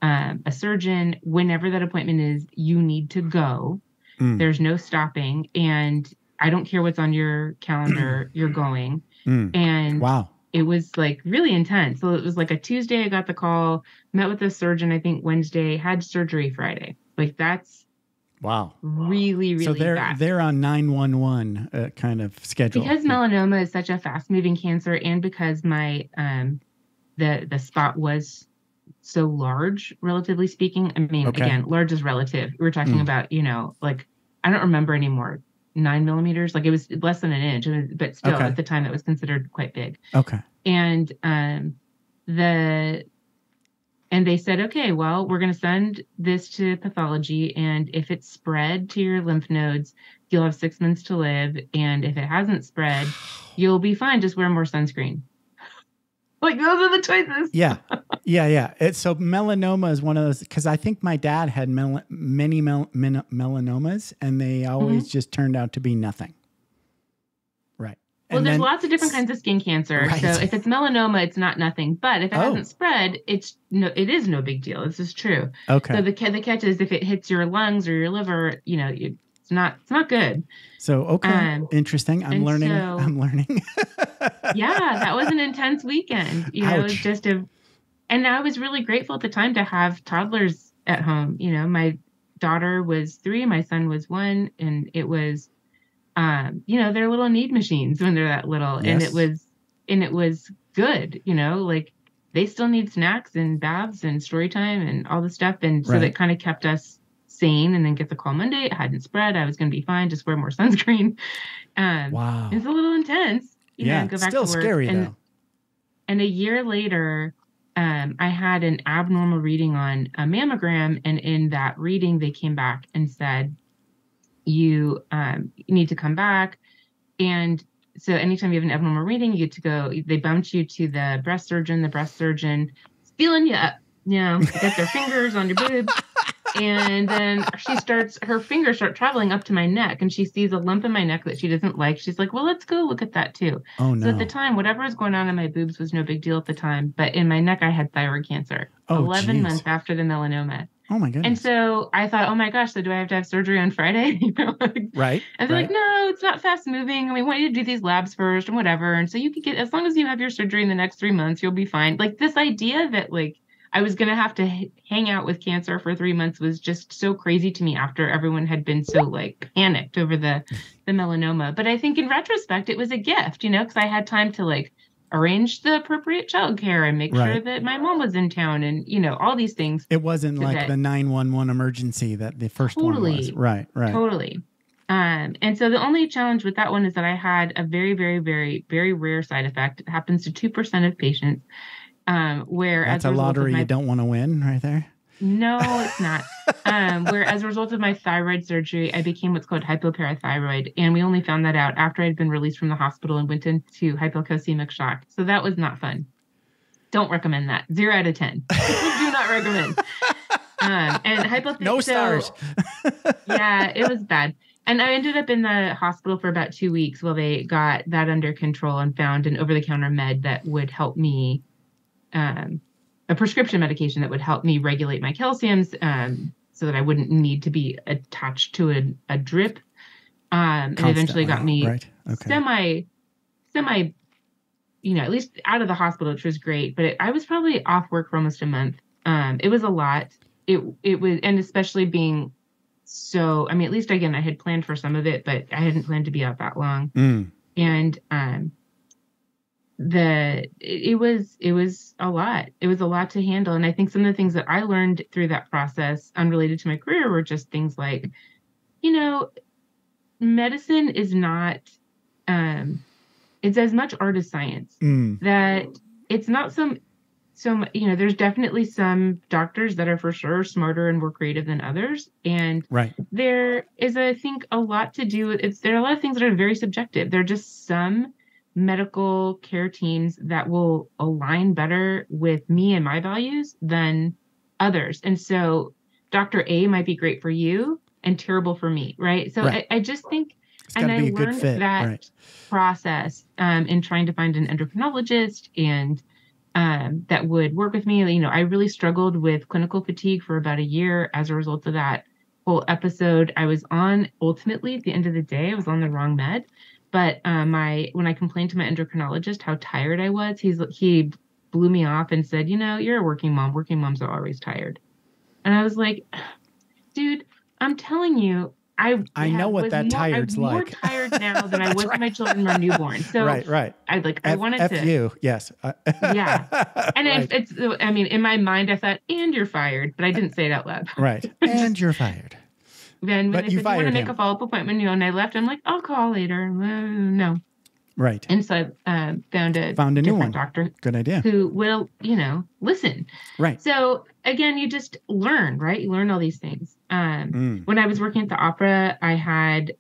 a surgeon. Whenever that appointment is, you need to go. There's no stopping. And I don't care what's on your calendar, you're going. And wow. It was like really intense. So it was like a Tuesday, I got the call, met with the surgeon, I think Wednesday, had surgery Friday. Like that's wow. Really, really so they're on 911 kind of schedule. Because melanoma is such a fast moving cancer, and because my the spot was so large, relatively speaking. I mean, again, large is relative. We were talking about, like, I don't remember anymore. 9 millimeters, like it was less than an inch, but still at the time it was considered quite big. Okay. And they said, okay, well, we're going to send this to pathology, and if it's spread to your lymph nodes, you'll have 6 months to live, and if it hasn't spread, you'll be fine. Just wear more sunscreen. Like, those are the choices. Yeah. So melanoma is one of those, because I think my dad had many melanomas, and they always just turned out to be nothing. Right. Well, there's lots of different kinds of skin cancer. Right. So if it's melanoma, it's not nothing. But if it hasn't spread, it is no big deal. This is true. Okay. So the catch is, if it hits your lungs or your liver, It's not good. So, okay. Interesting. I'm learning. Yeah, that was an intense weekend. You know, it was just and I was really grateful at the time to have toddlers at home. You know, my daughter was 3, my son was 1, and it was, you know, they're little need machines when they're that little. Yes. And it was good, you know, like they still need snacks and baths and story time and all this stuff. And so that kind of kept us sane. And then get the call Monday. It hadn't spread. I was going to be fine. Just wear more sunscreen. Wow. It's a little intense. You know, go back still to work. Scary though. And a year later, I had an abnormal reading on a mammogram. And in that reading, they came back and said, you need to come back. And so anytime you have an abnormal reading, you get to go, they bumped you to the breast surgeon. The breast surgeon is feeling you up, you know, they got their fingers on your boobs. And then her fingers start traveling up to my neck, and she sees a lump in my neck that she doesn't like. She's like, well, let's go look at that too. Oh, no. So at the time, whatever was going on in my boobs was no big deal at the time. But in my neck, I had thyroid cancer 11 months after the melanoma. Oh my goodness. And so I thought, oh my gosh, so do I have to have surgery on Friday? You know, like, right. And they're like, no, it's not fast moving. We want you to do these labs first and whatever. And so you could get, as long as you have your surgery in the next 3 months, you'll be fine. Like this idea that like I was going to have to hang out with cancer for 3 months was just so crazy to me after everyone had been so like panicked over the melanoma. But I think in retrospect, it was a gift, you know, because I had time to like arrange the appropriate childcare and make sure that my mom was in town and, you know, all these things. It wasn't like the 911 emergency that the first one was. Right. Totally. And so the only challenge with that one is that I had a very, very, very, very rare side effect. It happens to 2% of patients. Where that's a lottery you don't want to win right there. No, it's not. Where as a result of my thyroid surgery, I became what's called hypoparathyroid. And we only found that out after I'd been released from the hospital and went into hypocalcemic shock. So that was not fun. Don't recommend that. 0 out of 10. Do not recommend. And hypothyroid. No stars. Yeah, it was bad. And I ended up in the hospital for about 2 weeks while they got that under control and found an over-the-counter med that would help me, a prescription medication that would help me regulate my calciums so that I wouldn't need to be attached to a drip. And eventually got me semi, you know, at least out of the hospital, which was great. But I was probably off work for almost a month. It was a lot. It was, and especially being so, I mean, at least again, I had planned for some of it, but I hadn't planned to be out that long. And it was a lot. It was a lot to handle. And I think some of the things that I learned through that process unrelated to my career were just things like, you know, medicine is not, it's as much art as science, that it's not so, you know, there's definitely some doctors that are for sure smarter and more creative than others. And there is, I think, a lot to do with there are a lot of things that are very subjective. There are just some medical care teams that will align better with me and my values than others. And so Dr. A might be great for you and terrible for me. Right. So I just think, and I learned that process in trying to find an endocrinologist and that would work with me. You know, I really struggled with clinical fatigue for about a year as a result of that whole episode. I was on, ultimately, at the end of the day, I was on the wrong med. But when I complained to my endocrinologist how tired I was, he blew me off and said, you know, you're a working mom. Working moms are always tired. And I was like, dude, I'm telling you, I know what that tired's like. I'm more tired now than I was when my children were newborn. So I wanted to. you, yes. Yeah. And it's, I mean, in my mind, I thought, and you're fired, but I didn't say it out loud. Right. And you're fired. Then when they said, you want to make a follow-up appointment, you know, and I left, I'm like, I'll call later. No. Right. And so I found a new one. Doctor. Good idea. Who will, you know, listen. Right. So again, you just learn, right? You learn all these things. When I was working at the opera, I had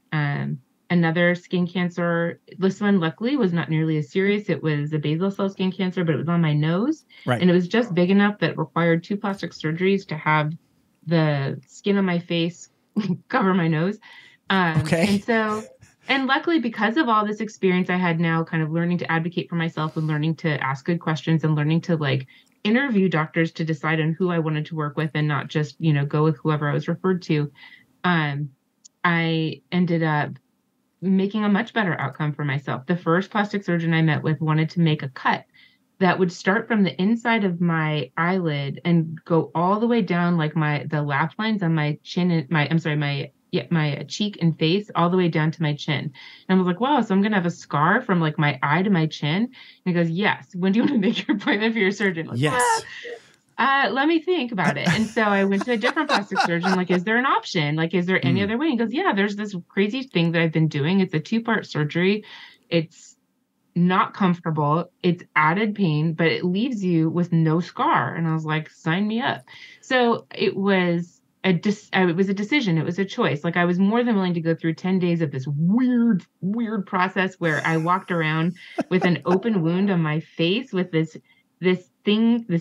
another skin cancer. This one, luckily, was not nearly as serious. It was a basal cell skin cancer, but it was on my nose. Right. And it was just big enough that it required 2 plastic surgeries to have the skin on my face cover my nose. And luckily, because of all this experience I had now kind of learning to advocate for myself and learning to ask good questions and learning to like interview doctors to decide on who I wanted to work with and not just, you know, go with whoever I was referred to. I I ended up making a much better outcome for myself. The first plastic surgeon I met with wanted to make a cut that would start from the inside of my eyelid and go all the way down, like the lap lines on my chin and my cheek and face, all the way down to my chin. And I was like, wow, so I'm going to have a scar from like my eye to my chin. And he goes, yes. When do you want to make your appointment for your surgeon? Like, Yes. Let me think about it. And so I went to a different plastic surgeon. Like, is there an option? Like, is there any other way? He goes, yeah, there's this crazy thing that I've been doing. It's a 2-part surgery. It's not comfortable. It's added pain, but it leaves you with no scar. And I was like, sign me up. So it was a decision. It was a choice. Like, I was more than willing to go through 10 days of this weird process where I walked around with an open wound on my face with this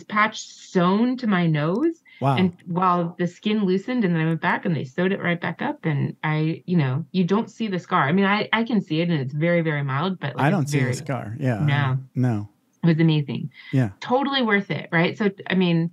patch sewn to my nose. Wow. And while the skin loosened, and then I went back and they sewed it right back up. And you don't see the scar. I mean, I can see it and it's very, very mild, but like, I don't see the scar. Yeah. No. It was amazing. Yeah. Totally worth it. Right. So, I mean,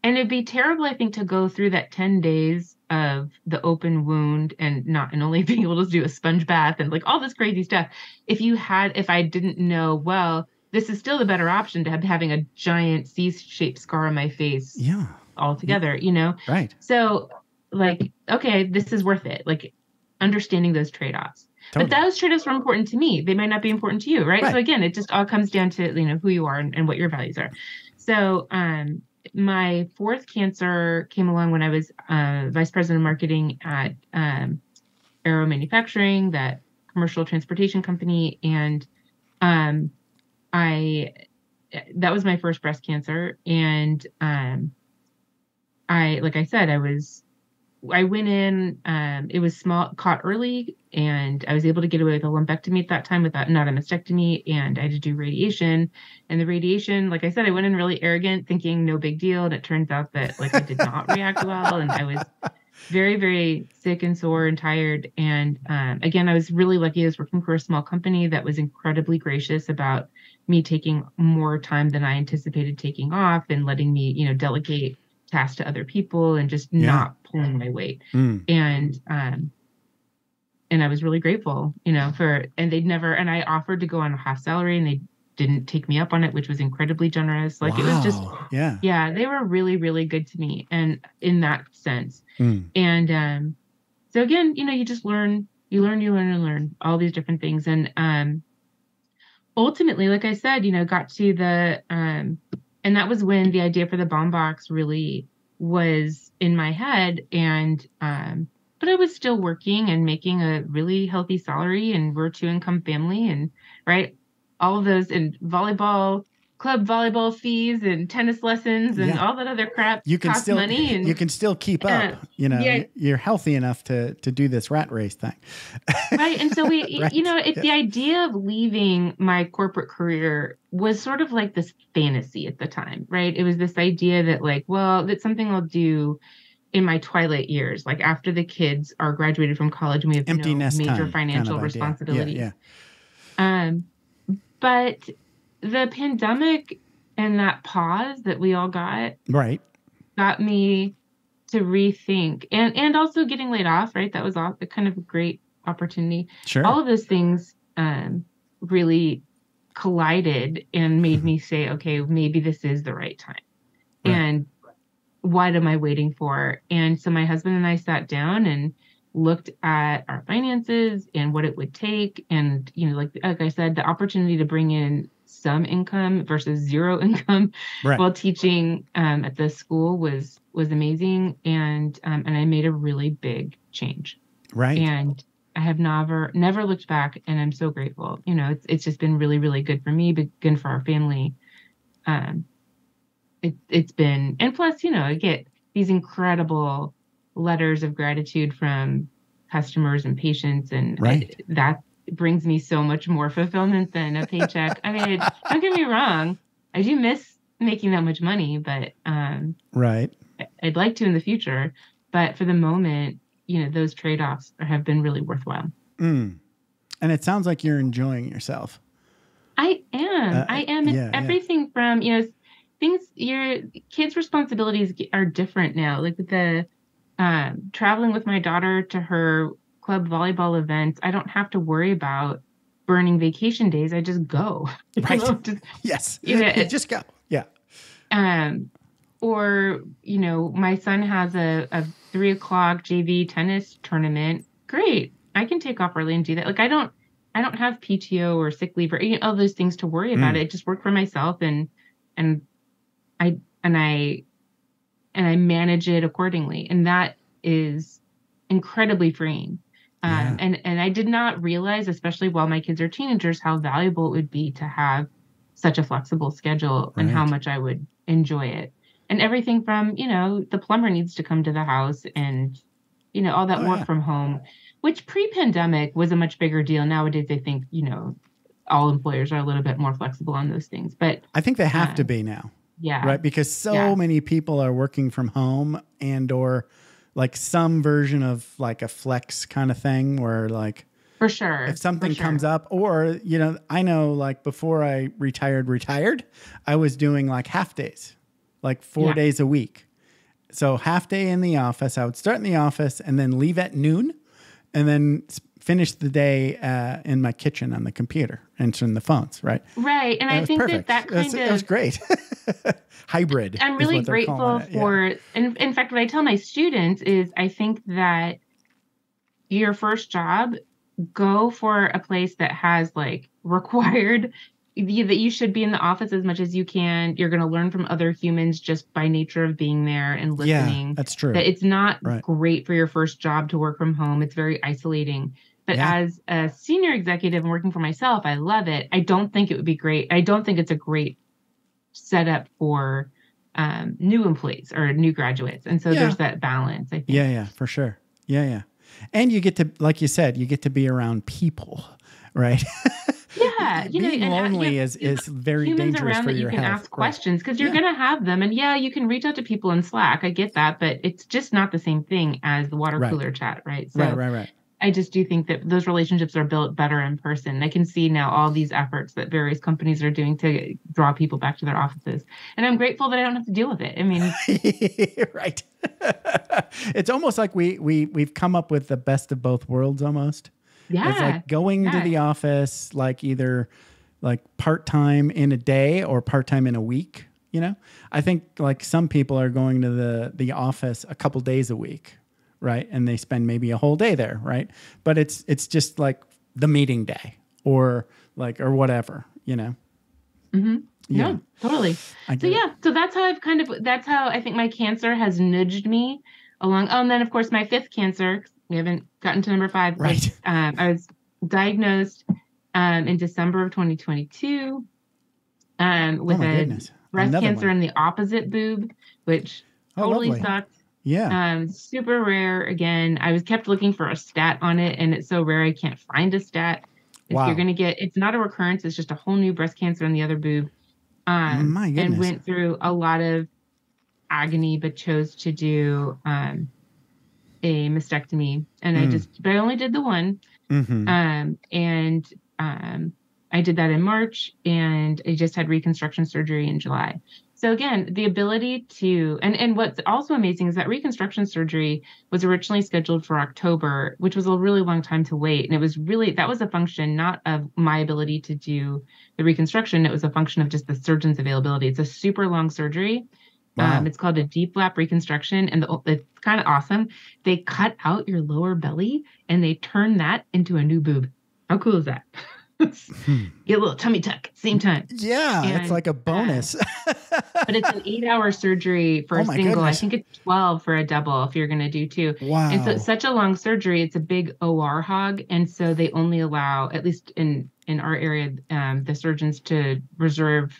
and it'd be terrible, I think, to go through that 10 days of the open wound and only being able to do a sponge bath and like all this crazy stuff. If I didn't know, well, this is still the better option to having a giant C-shaped scar on my face. Yeah. Altogether, Right. So like, okay, this is worth it. Like understanding those trade-offs. Totally. But those trade-offs were important to me. They might not be important to you, right? So again, it just all comes down to, who you are and what your values are. So, my fourth cancer came along when I was vice president of marketing at Aero Manufacturing, that commercial transportation company. And that was my first breast cancer. And like I said, I went in, it was small, caught early, and I was able to get away with a lumpectomy at that time not a mastectomy, and I had to do radiation. And the radiation, like I said, I went in really arrogant, thinking no big deal, and it turns out that like I did not react well, and I was very, very sick and sore and tired. And again, I was really lucky. I was working for a small company that was incredibly gracious about me taking more time than I anticipated taking off and letting me, delegate tasks to other people and just not pulling my weight. And I was really grateful, and I offered to go on a half salary and they didn't take me up on it, which was incredibly generous. Like it was just, they were really, really good to me. And in that sense. And so again, you just learn all these different things. And ultimately, like I said, got to the, and that was when the idea for the bomb box really was in my head. And, but I was still working and making a really healthy salary, and we're a 2-income family, and all of those, and club volleyball fees and tennis lessons and all that other crap. You can cost still money, and you can still keep up. You're healthy enough to do this rat race thing. Right. And so the idea of leaving my corporate career was sort of like this fantasy at the time, right? It was this idea that like, well, that's something I'll do in my twilight years, like after the kids are graduated from college and we have empty nest major time financial kind of responsibilities. Yeah. But the pandemic and that pause that we all got me to rethink, and also getting laid off, right? That was kind of a great opportunity. Sure. All of those things really collided and made me say, okay, maybe this is the right time. Right. And what am I waiting for? And so my husband and I sat down and looked at our finances and what it would take. And, like I said, the opportunity to bring in some income versus zero income while teaching at the school was amazing. And I made a really big change. Right. And I have never looked back, and I'm so grateful. It's just been really, really good for me, but good for our family. It's been, and plus, I get these incredible letters of gratitude from customers and patients, and that brings me so much more fulfillment than a paycheck. I mean, don't get me wrong, I do miss making that much money, but I'd like to in the future. But for the moment, those trade-offs have been really worthwhile. And it sounds like you're enjoying yourself. I am. Everything from, your kids' responsibilities are different now. Like with the traveling with my daughter to her club volleyball events, I don't have to worry about burning vacation days. I just go. Right. Just, yes. Just go. Yeah. Or, my son has a 3:00 JV tennis tournament. Great. I can take off early and do that. Like, I don't have PTO or sick leave or all those things to worry about. It just work for myself and I manage it accordingly. And that is incredibly freeing. And I did not realize, especially while my kids are teenagers, how valuable it would be to have such a flexible schedule and how much I would enjoy it. And everything from, the plumber needs to come to the house and, all that work from home, which pre-pandemic was a much bigger deal. Nowadays, I think, all employers are a little bit more flexible on those things. But I think they have to be now. Yeah. Right. Because so many people are working from home and or like some version of like a flex kind of thing where like for sure if something comes up or, I know like before I retired, I was doing like half days, like 4 days a week. So half day in the office, I would start in the office and then leave at noon and then finish the day in my kitchen on the computer, answering the phones, right? Right. And I think perfect. that It was great. Hybrid. I'm really grateful for, and in fact, what I tell my students is I think that your first job, go for a place that has like required that you should be in the office as much as you can. You're going to learn from other humans just by nature of being there and listening. Yeah, that's true. That it's not great for your first job to work from home. It's very isolating. But as a senior executive and working for myself, I love it. I don't think it would be great. I don't think it's a great setup for new employees or new graduates. And so there's that balance, I think. Yeah, for sure. Yeah. And you get to, like you said, you get to be around people, right? Yeah. Being lonely is very dangerous for your health. You can ask questions because you're going to have them. And you can reach out to people in Slack. I get that, but it's just not the same thing as the water cooler chat, right? So Right. I just do think that those relationships are built better in person. I can see now all these efforts that various companies are doing to draw people back to their offices. And I'm grateful that I don't have to deal with it. I mean, right. It's almost like we've come up with the best of both worlds almost. Yeah. It's like going to the office, like either like part-time in a day or part-time in a week. I think like some people are going to the office a couple days a week. Right. And they spend maybe a whole day there. Right. But it's just like the meeting day or whatever, Mm-hmm. Yeah. No, totally. So that's how I think my cancer has nudged me along. Oh, and then of course my fifth cancer, we haven't gotten to number 5. Right. I was diagnosed in December of 2022 with breast cancer in the opposite boob, which totally sucked. Yeah. Super rare. Again, I was kept looking for a stat on it, and it's so rare I can't find a stat. You're going to get, it's not a recurrence. It's just a whole new breast cancer in the other boob. My goodness. And went through a lot of agony, but chose to do a mastectomy. And but I only did the one. Mm-hmm. I did that in March, and I just had reconstruction surgery in July. So again, the ability to, and what's also amazing is that reconstruction surgery was originally scheduled for October, which was a really long time to wait. And it was really, that was a function not of my ability to do the reconstruction. It was a function of just the surgeon's availability. It's a super long surgery. Wow. It's called a deep flap reconstruction. And it's kind of awesome. They cut out your lower belly and they turn that into a new boob. How cool is that? Get a little tummy tuck at the same time. Yeah, and it's like a bonus. But it's an 8-hour surgery for a single. Goodness. I think it's 12 for a double if you're going to do 2. Wow. And so it's such a long surgery. It's a big OR hog. And so they only allow, at least in our area, the surgeons to reserve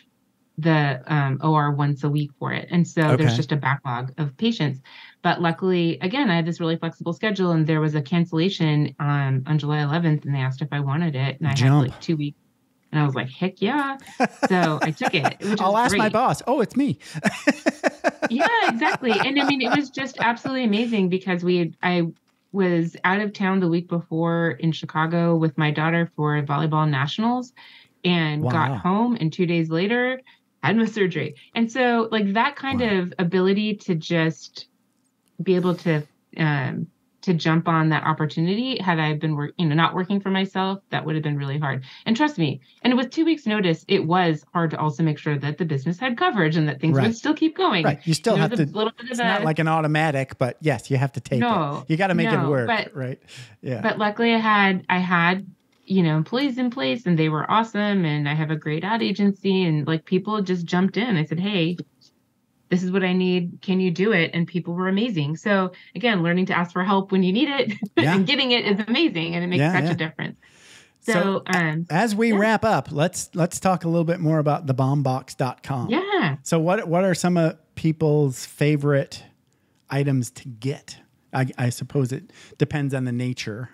the OR once a week for it. And so there's just a backlog of patients. But luckily, again, I had this really flexible schedule, and there was a cancellation on July 11th, and they asked if I wanted it, and I had like 2 weeks, and I was like, heck yeah! So I took it. I'll ask my boss. Oh, it's me. Yeah, exactly. And I mean, it was just absolutely amazing because I was out of town the week before in Chicago with my daughter for volleyball nationals, and got home, and 2 days later had my surgery. And so, like that kind of ability to just be able to to jump on that opportunity. Had I been not working for myself, that would have been really hard. And trust me, and with 2 weeks notice, it was hard to also make sure that the business had coverage and that things would still keep going. Right. You still have to, it's not like an automatic, but yes, you have to take it. You got to make it work. Right. Yeah. But luckily I had employees in place and they were awesome. And I have a great ad agency and like people just jumped in. I said, hey, this is what I need. Can you do it? And people were amazing. So again, learning to ask for help when you need it and getting it is amazing. And it makes such a difference. So as we wrap up, let's talk a little bit more about thebombbox.com. Yeah. So what are some of people's favorite items to get? I suppose it depends on the nature.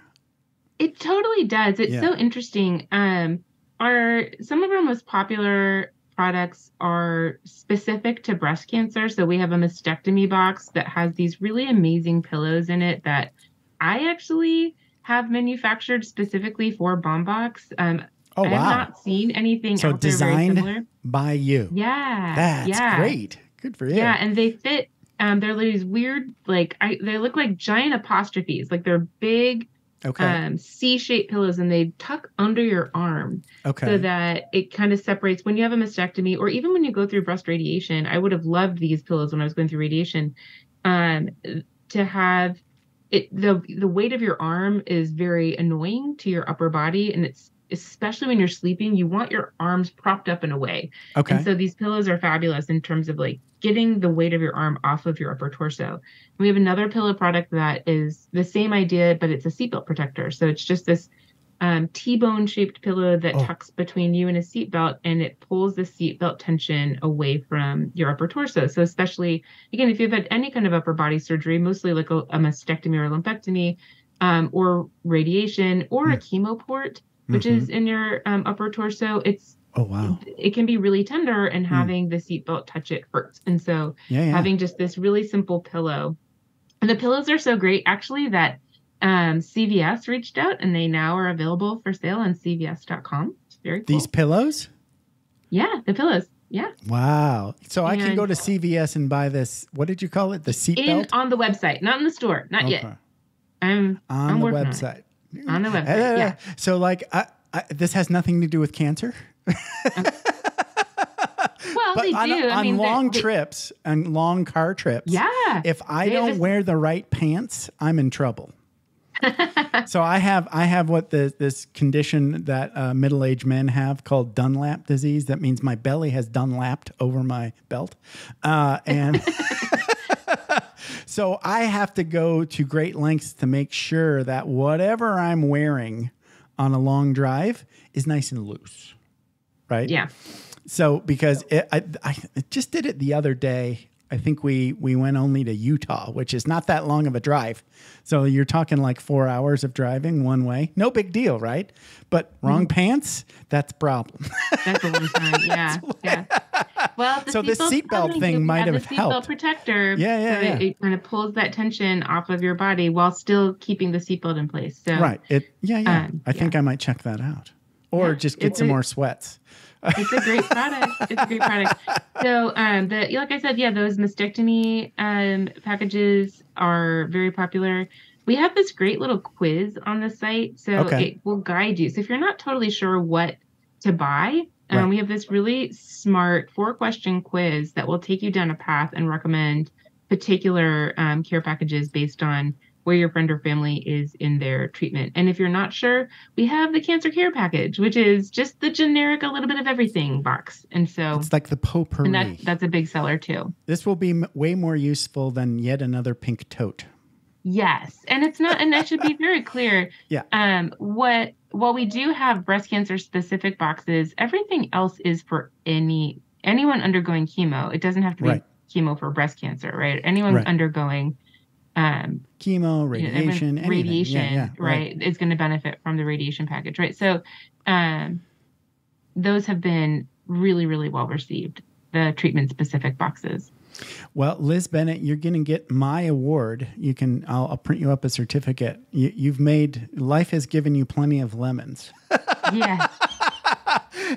It totally does. It's so interesting. Some of our most popular products are specific to breast cancer. So we have a mastectomy box that has these really amazing pillows in it that I actually have manufactured specifically for BombBox. I have not seen anything so out there very similar. Designed by you. Yeah. That's great. Good for you. Yeah, and they fit. They're these weird, they look like giant apostrophes. Like they're big, C-shaped pillows, and they tuck under your arm so that it kind of separates when you have a mastectomy or even when you go through breast radiation. I would have loved these pillows when I was going through radiation to have it. The weight of your arm is very annoying to your upper body, and it's especially when you're sleeping, you want your arms propped up in a way. And so these pillows are fabulous in terms of like getting the weight of your arm off of your upper torso. We have another pillow product that is the same idea, but it's a seatbelt protector. So it's just this T-bone shaped pillow that tucks between you and a seatbelt, and it pulls the seatbelt tension away from your upper torso. So especially, again, if you've had any kind of upper body surgery, mostly like a mastectomy or a lumpectomy, or radiation or a chemo port, which is in your upper torso, it can be really tender, and having the seatbelt touch it hurts. And so having just this really simple pillow, and the pillows are so great actually that CVS reached out and they now are available for sale on CVS.com. It's very cool. These pillows? Yeah, the pillows. Yeah. Wow. So I can go to CVS and buy this. What did you call it? The seatbelt? On the website, not in the store, not yet. I'm on the website. On the website, yeah. So like, this has nothing to do with cancer? Well, but they do. On long trips and long car trips, if I don't wear the right pants, I'm in trouble. So I have what this condition that middle-aged men have called Dunlap disease. That means my belly has Dunlapped over my belt. And so I have to go to great lengths to make sure that whatever I'm wearing on a long drive is nice and loose. Right? Yeah. So because I just did it the other day. I think we went only to Utah, which is not that long of a drive. So you're talking like 4 hours of driving one way. No big deal, right? But wrong pants, that's a problem. That's a long time. Yeah. Well, so the seatbelt thing might have helped. Seatbelt protector. Yeah. It kind of pulls that tension off of your body while still keeping the seatbelt in place. So right. I think I might check that out, or just get some more sweats. It's a great product. So, like I said, those mastectomy packages are very popular. We have this great little quiz on the site, so it will guide you. So if you're not totally sure what to buy, we have this really smart 4-question quiz that will take you down a path and recommend particular care packages based on where your friend or family is in their treatment. And if you're not sure, we have the cancer care package, which is just the generic, a little bit of everything box. And so it's like the potpourri. And that's a big seller too. This will be way more useful than yet another pink tote. Yes. And it's not, and that should be very clear. While we do have breast cancer specific boxes, everything else is for anyone undergoing chemo. It doesn't have to be chemo for breast cancer, right? Anyone's undergoing chemo, radiation, right, is going to benefit from the radiation package, right? So those have been really, really well received, the treatment specific boxes. Well, Liz Benditt, you're going to get my award. I'll print you up a certificate. Life has given you plenty of lemons. Yeah.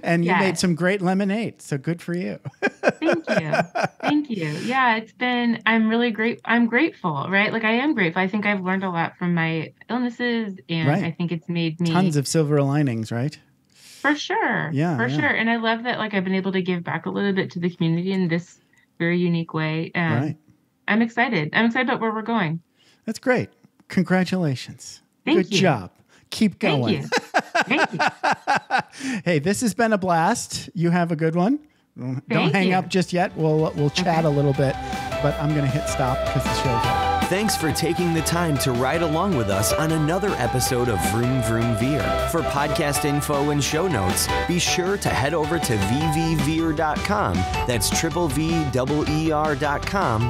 And you made some great lemonade. So good for you. Thank you. Thank you. Yeah, I'm really great. I'm grateful, right? Like I am grateful. I think I've learned a lot from my illnesses, and I think it's made me tons of silver linings, right? For sure. Yeah. For sure. And I love that like I've been able to give back a little bit to the community in this very unique way. And I'm excited. I'm excited about where we're going. That's great. Congratulations. Thank you. Good job. Keep going. Thank you. Hey, this has been a blast. You have a good one. Don't hang up just yet. We'll chat a little bit, but I'm going to hit stop because the show's up. Thanks for taking the time to ride along with us on another episode of Vroom Vroom Veer. For podcast info and show notes, be sure to head over to vvveer.com. That's VVER.com.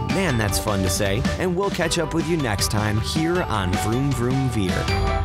Man, that's fun to say. And we'll catch up with you next time here on Vroom Vroom Veer.